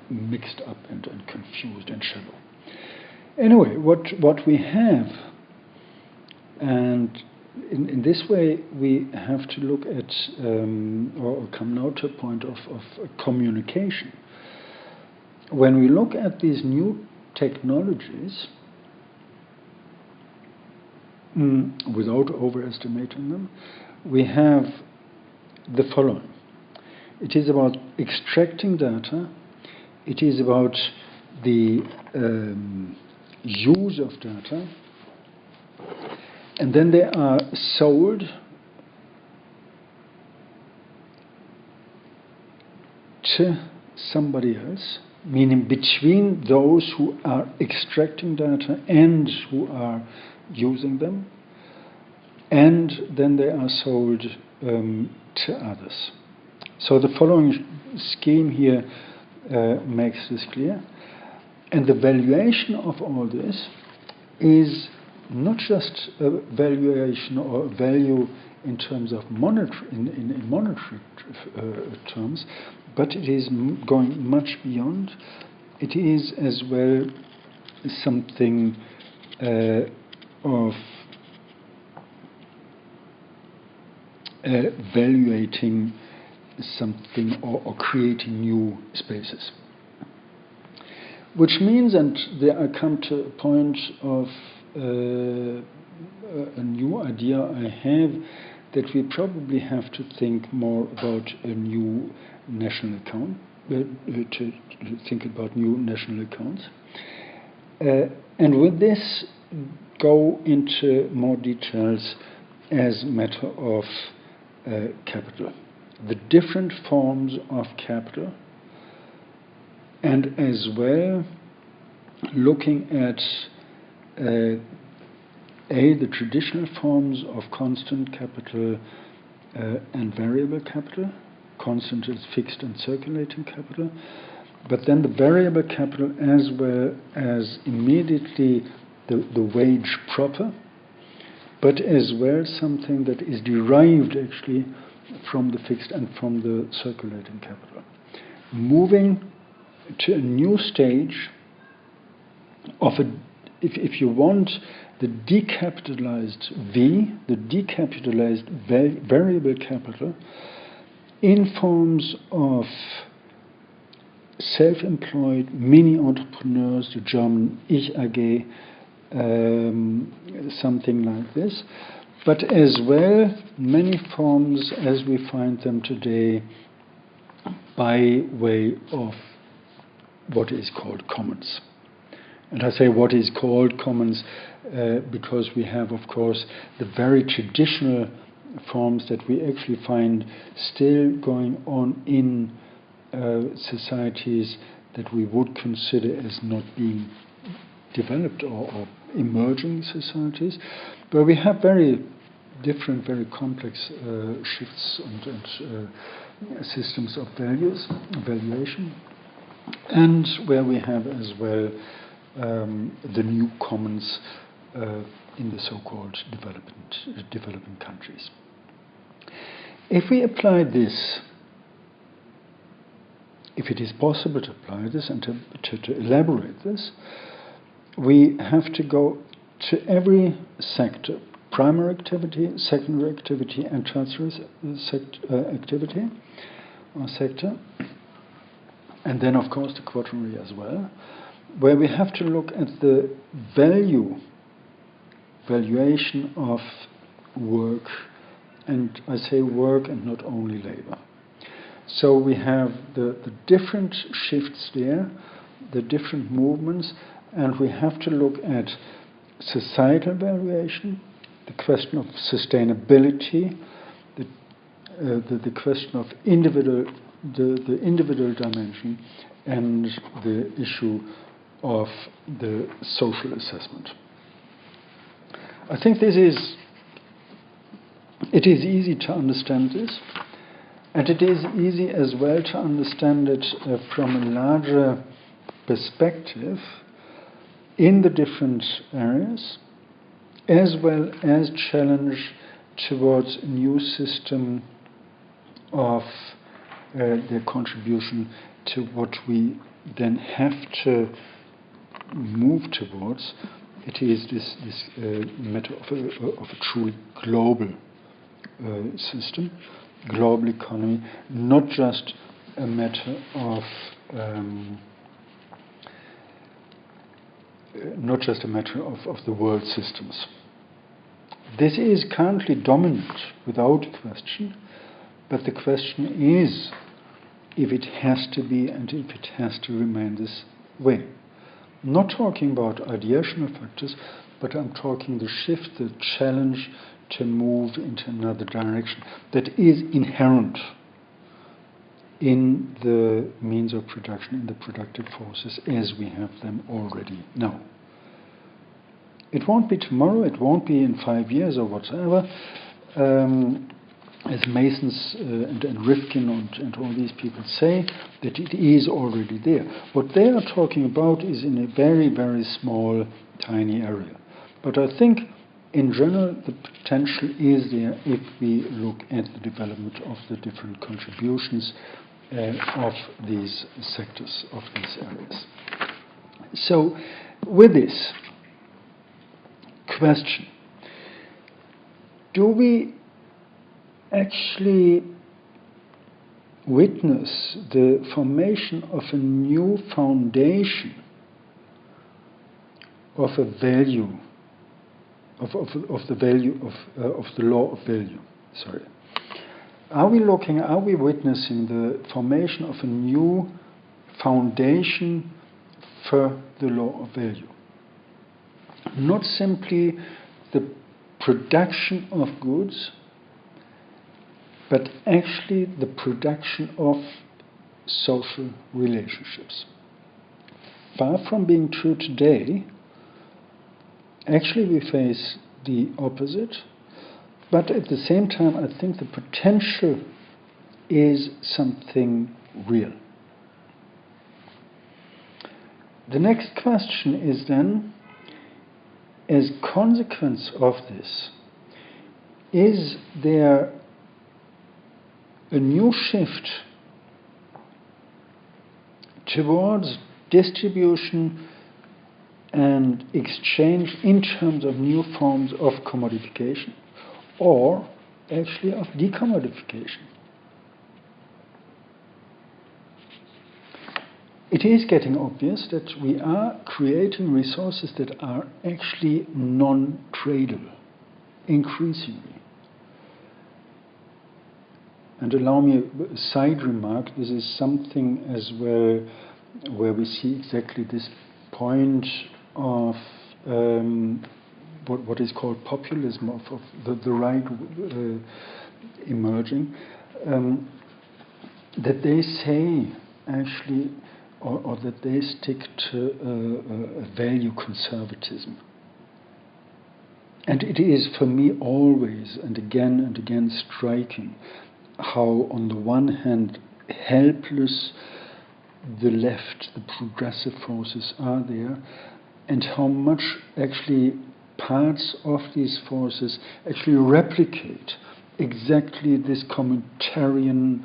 mixed up and confused and shallow. Anyway, what we have, and in this way we have to look at, or come now to a point of communication. When we look at these new technologies, without overestimating them, we have the following. It is about extracting data, it is about the use of data, and then they are sold to somebody else, meaning between those who are extracting data and who are using them, and then they are sold to others. So the following scheme here makes this clear. And the valuation of all this is not just a valuation or value in terms of monetary, in monetary terms, but it is going much beyond. It is as well something of evaluating something or creating new spaces. Which means, and there I come to a point of a new idea I have, that we probably have to think more about a new national account, to think about new national accounts. And with this, go into more details as a matter of capital. The different forms of capital, and as well looking at the traditional forms of constant capital and variable capital. Constant is fixed and circulating capital, but then the variable capital as well as immediately the wage proper, but as well something that is derived actually from the fixed and from the circulating capital. Moving to a new stage of if you want, the decapitalized V, the decapitalized variable capital, in forms of self-employed mini entrepreneurs, the German Ich AG, something like this, but as well many forms as we find them today by way of what is called commons. And I say what is called commons because we have, of course, the very traditional forms that we actually find still going on in societies that we would consider as not being developed or emerging societies, where we have very different, very complex shifts and systems of valuation, and where we have as well the new commons in the so-called developing countries. If we apply this, if it is possible to apply this and to elaborate this, we have to go to every sector: primary activity, secondary activity, and tertiary activity or sector, and then of course the quaternary as well, where we have to look at the valuation of work, and I say work and not only labor. So we have the different shifts there, the different movements, and we have to look at societal valuation, the question of sustainability, the question of the individual dimension, and the issue of the social assessment. I think it is easy to understand this, and it is easy as well to understand it from a larger perspective in the different areas, as well as challenge towards a new system of their contribution to what we then have to move towards. It is this matter of a truly global system, global economy, not just a matter of the world systems. This is currently dominant, without question, but the question is if it has to be and if it has to remain this way. I'm not talking about ideational factors, but I'm talking the shift, the challenge to move into another direction that is inherent in the means of production, in the productive forces as we have them already now. It won't be tomorrow, it won't be in 5 years or whatever, as Masons and Rifkin and all these people say, that it is already there. What they are talking about is in a very, very small, tiny area. But I think, in general, the potential is there if we look at the development of the different contributions of these sectors, of these areas. So, with this question, do we actually witness the formation of a new foundation of a value, of the value of the law of value? Sorry. Are we witnessing the formation of a new foundation for the law of value? Not simply the production of goods, but actually the production of social relationships. Far from being true today, actually we face the opposite, but at the same time I think the potential is something real. The next question is then, as consequence of this, is there a new shift towards distribution and exchange in terms of new forms of commodification, or actually of decommodification? It is getting obvious that we are creating resources that are actually non-tradable, increasingly. And allow me a side remark, this is something as well where we see exactly this point of what is called populism, of the right emerging, that they say actually, or that they stick to a value conservatism. And it is for me always and again striking how on the one hand helpless the left, the progressive forces are there, and how much actually parts of these forces actually replicate exactly this communitarian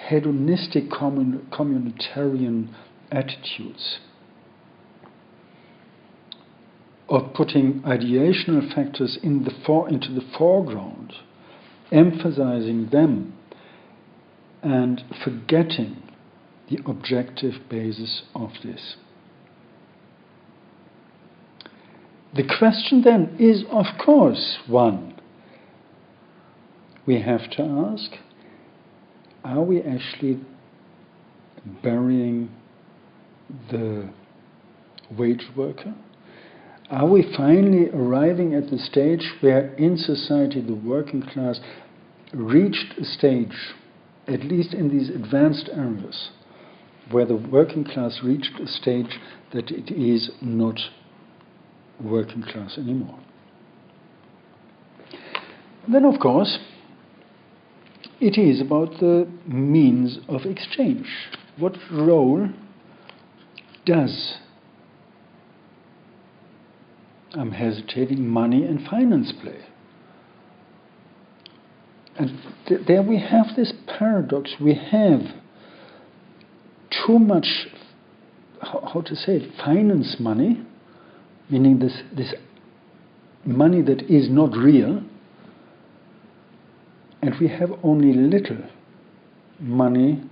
hedonistic communitarian attitudes of putting ideational factors into the foreground, emphasizing them and forgetting the objective basis of this. The question then is, of course, one we have to ask: are we actually burying the wage worker? Are we finally arriving at the stage where in society the working class reached a stage, at least in these advanced areas, where the working class reached a stage that it is not working class anymore. Then, of course, it is about the means of exchange. What role does, I'm hesitating, money and finance play? And there we have this paradox. We have too much, how to say it, finance money, meaning this money that is not real, and we have only little money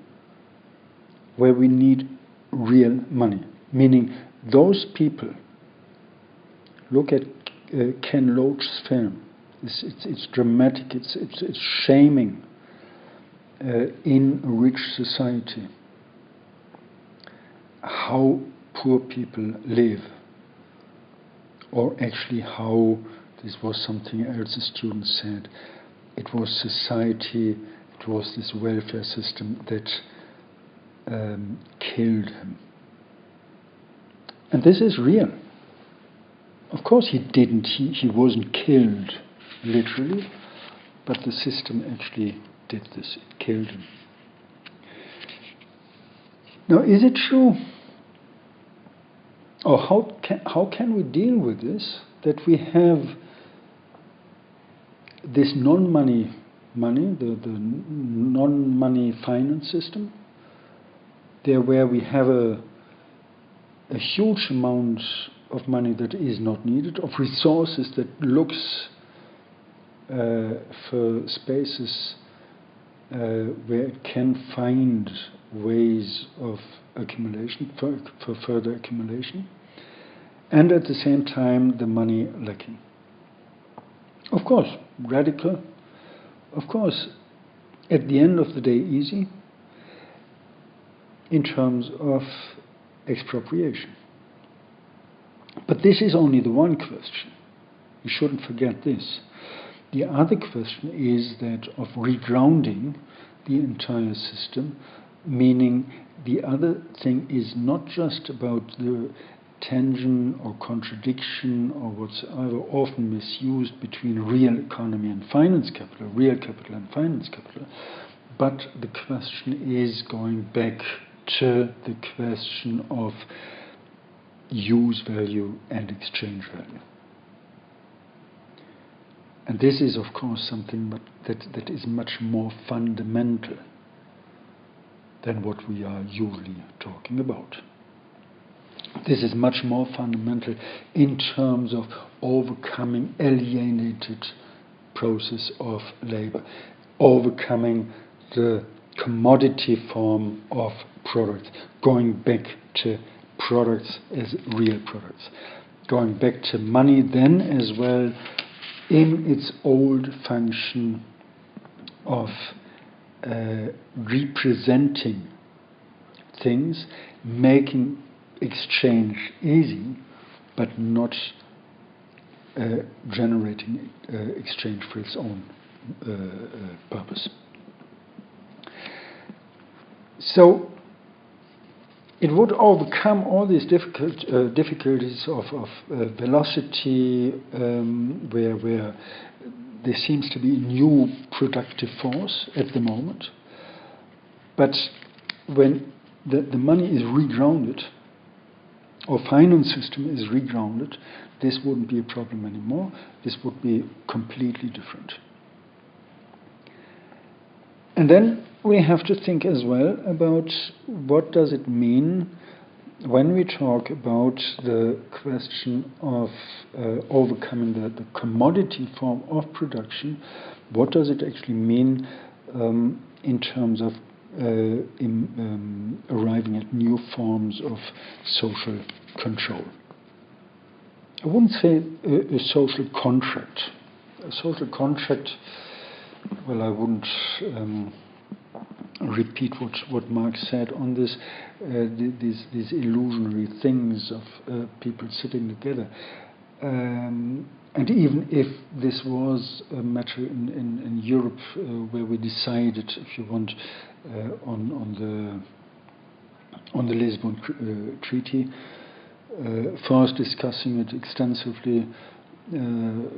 where we need real money, meaning those people. Look at Ken Loach's film. It's dramatic. It's shaming in a rich society how poor people live, or actually how, this was something else a student said, it was society, it was this welfare system that killed him. And this is real. Of course he didn't, he wasn't killed literally, but the system actually did this, it killed him. Now, is it true, or how can we deal with this, that we have this non-money money, the non-money finance system, there where we have a huge amount of money that is not needed, of resources that looks for spaces where it can find ways of accumulation, for further accumulation, and at the same time the money lacking. Of course, radical, of course, at the end of the day easy in terms of expropriation. But this is only the one question. We shouldn't forget this. The other question is that of regrounding the entire system, meaning the other thing is not just about the tension or contradiction or whatsoever often misused between real economy and finance capital, real capital and finance capital, but the question is going back to the question of use value and exchange value. And this is, of course, something that is much more fundamental than what we are usually talking about. This is much more fundamental in terms of overcoming alienated process of labor, overcoming the commodity form of products, going back to products as real products, going back to money then as well in its old function of representing things, making exchange easy, but not generating exchange for its own purpose. So it would overcome all these difficulties of velocity, where there seems to be a new productive force at the moment. But when the money is regrounded, or finance system is regrounded, this wouldn't be a problem anymore. This would be completely different. And then we have to think as well about what does it mean when we talk about the question of overcoming the commodity form of production. What does it actually mean in terms of arriving at new forms of social control? I wouldn't say a social contract. A social contract, well, I wouldn't repeat what Marx said on this, these illusionary things of people sitting together. And even if this was a matter in Europe where we decided, if you want, on the Lisbon Treaty, first discussing it extensively,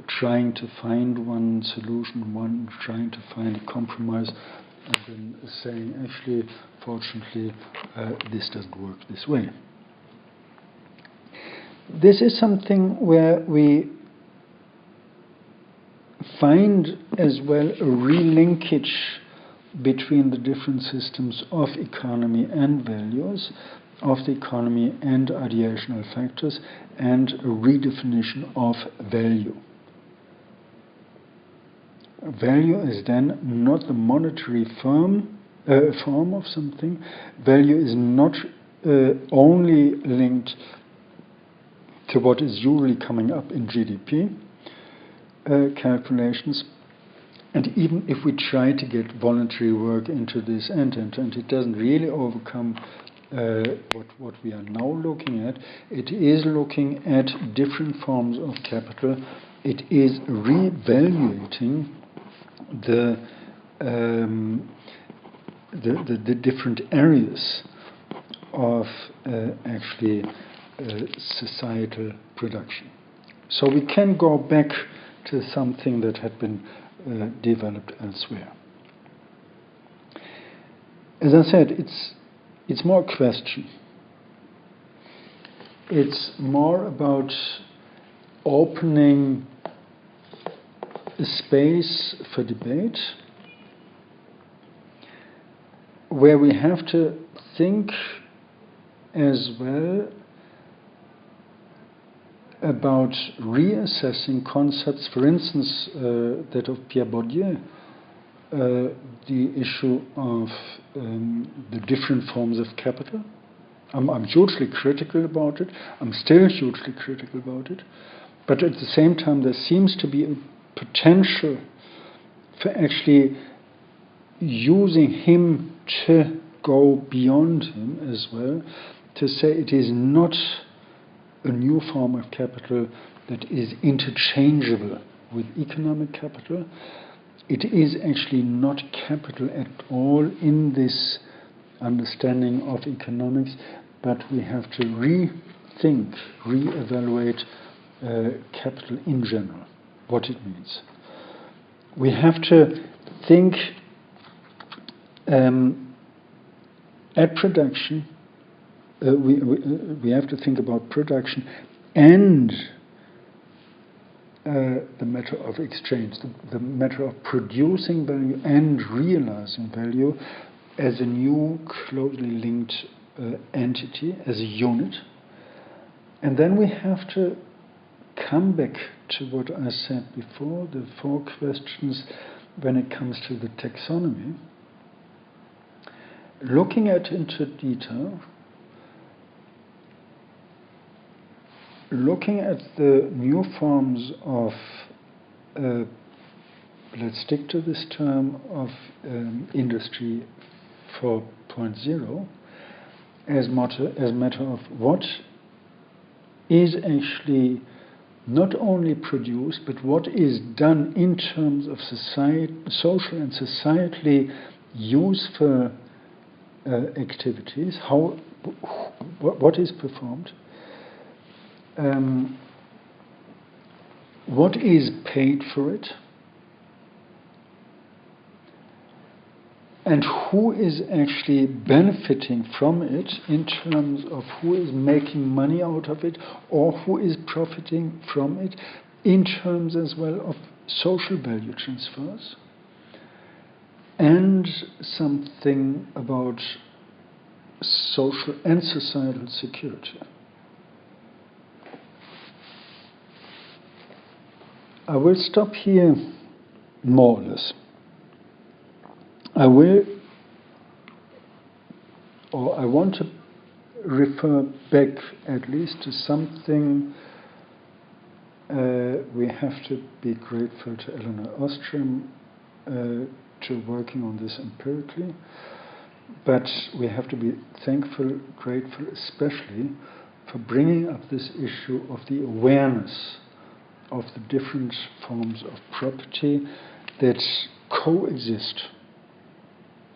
trying to find one solution, trying to find a compromise, and then saying, actually, fortunately, this doesn't work this way. This is something where we find as well a relinkage between the different systems of economy and values, of the economy and ideational factors, and a redefinition of value. Value is then not the monetary form of something. Value is not only linked to what is usually coming up in GDP calculations. And even if we try to get voluntary work into this and it doesn't really overcome what we are now looking at. It is looking at different forms of capital. It is reevaluating the different areas of actually societal production. So we can go back to something that had been developed elsewhere. As I said, it's more a question. It's more about opening a space for debate where we have to think as well about reassessing concepts, for instance, that of Pierre Bourdieu, the issue of the different forms of capital. I'm hugely critical about it. I'm still hugely critical about it. But at the same time, there seems to be a potential for actually using him to go beyond him as well, to say it is not a new form of capital that is interchangeable with economic capital. It is actually not capital at all in this understanding of economics, but we have to rethink, reevaluate capital in general, what it means. We have to think at production. We have to think about production and the matter of exchange, the matter of producing value and realizing value as a new, closely linked entity, as a unit. And then we have to come back to what I said before, the 4 questions when it comes to the taxonomy. Looking at into detail, looking at the new forms of, let's stick to this term, of Industry 4.0 as matter of what is actually not only produced, but what is done in terms of social and societally useful activities, what is performed, what is paid for it, and who is actually benefiting from it in terms of who is making money out of it or who is profiting from it in terms as well of social value transfers, and something about social and societal security. I will stop here, more or less. I want to refer back at least to something. We have to be grateful to Eleanor Ostrom to working on this empirically, but we have to be thankful, grateful especially for bringing up this issue of the awareness of the different forms of property that coexist.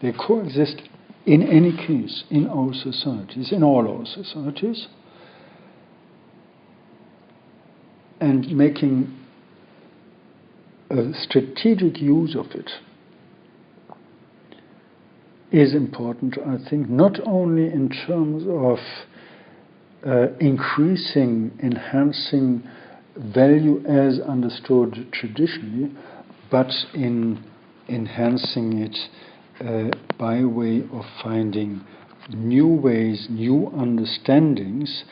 They coexist in any case in our societies, in all our societies, and making a strategic use of it is important, I think, not only in terms of enhancing value as understood traditionally, but in enhancing it by way of finding new ways, new understandings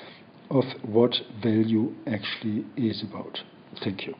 of what value actually is about. Thank you.